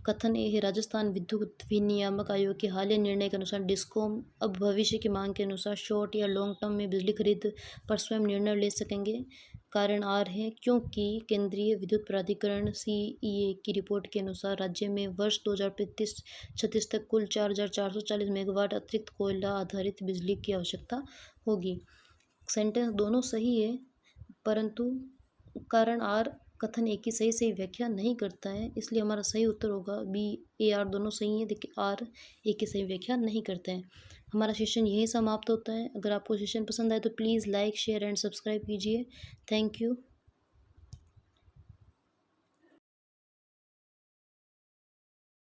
कथन ये है, राजस्थान विद्युत विनियामक आयोग के हालिया निर्णय के अनुसार डिस्कॉम अब भविष्य की मांग के अनुसार शॉर्ट या लॉन्ग टर्म में बिजली खरीद पर स्वयं निर्णय ले सकेंगे। कारण आर है, क्योंकि केंद्रीय विद्युत प्राधिकरण CEA की रिपोर्ट के अनुसार राज्य में वर्ष 2035-36 तक कुल 4,440 मेगावाट अतिरिक्त कोयला आधारित बिजली की आवश्यकता होगी। सेंटेंस दोनों सही है, परंतु कारण आर कथन एक की सही सही व्याख्या नहीं करता है, इसलिए हमारा सही उत्तर होगा बी, ए, आर दोनों सही है, लेकिन आर एक की सही व्याख्या नहीं करते हैं। हमारा सेशन यही समाप्त होता है। अगर आपको सेशन पसंद आए तो please like, share and subscribe कीजिए। Thank you.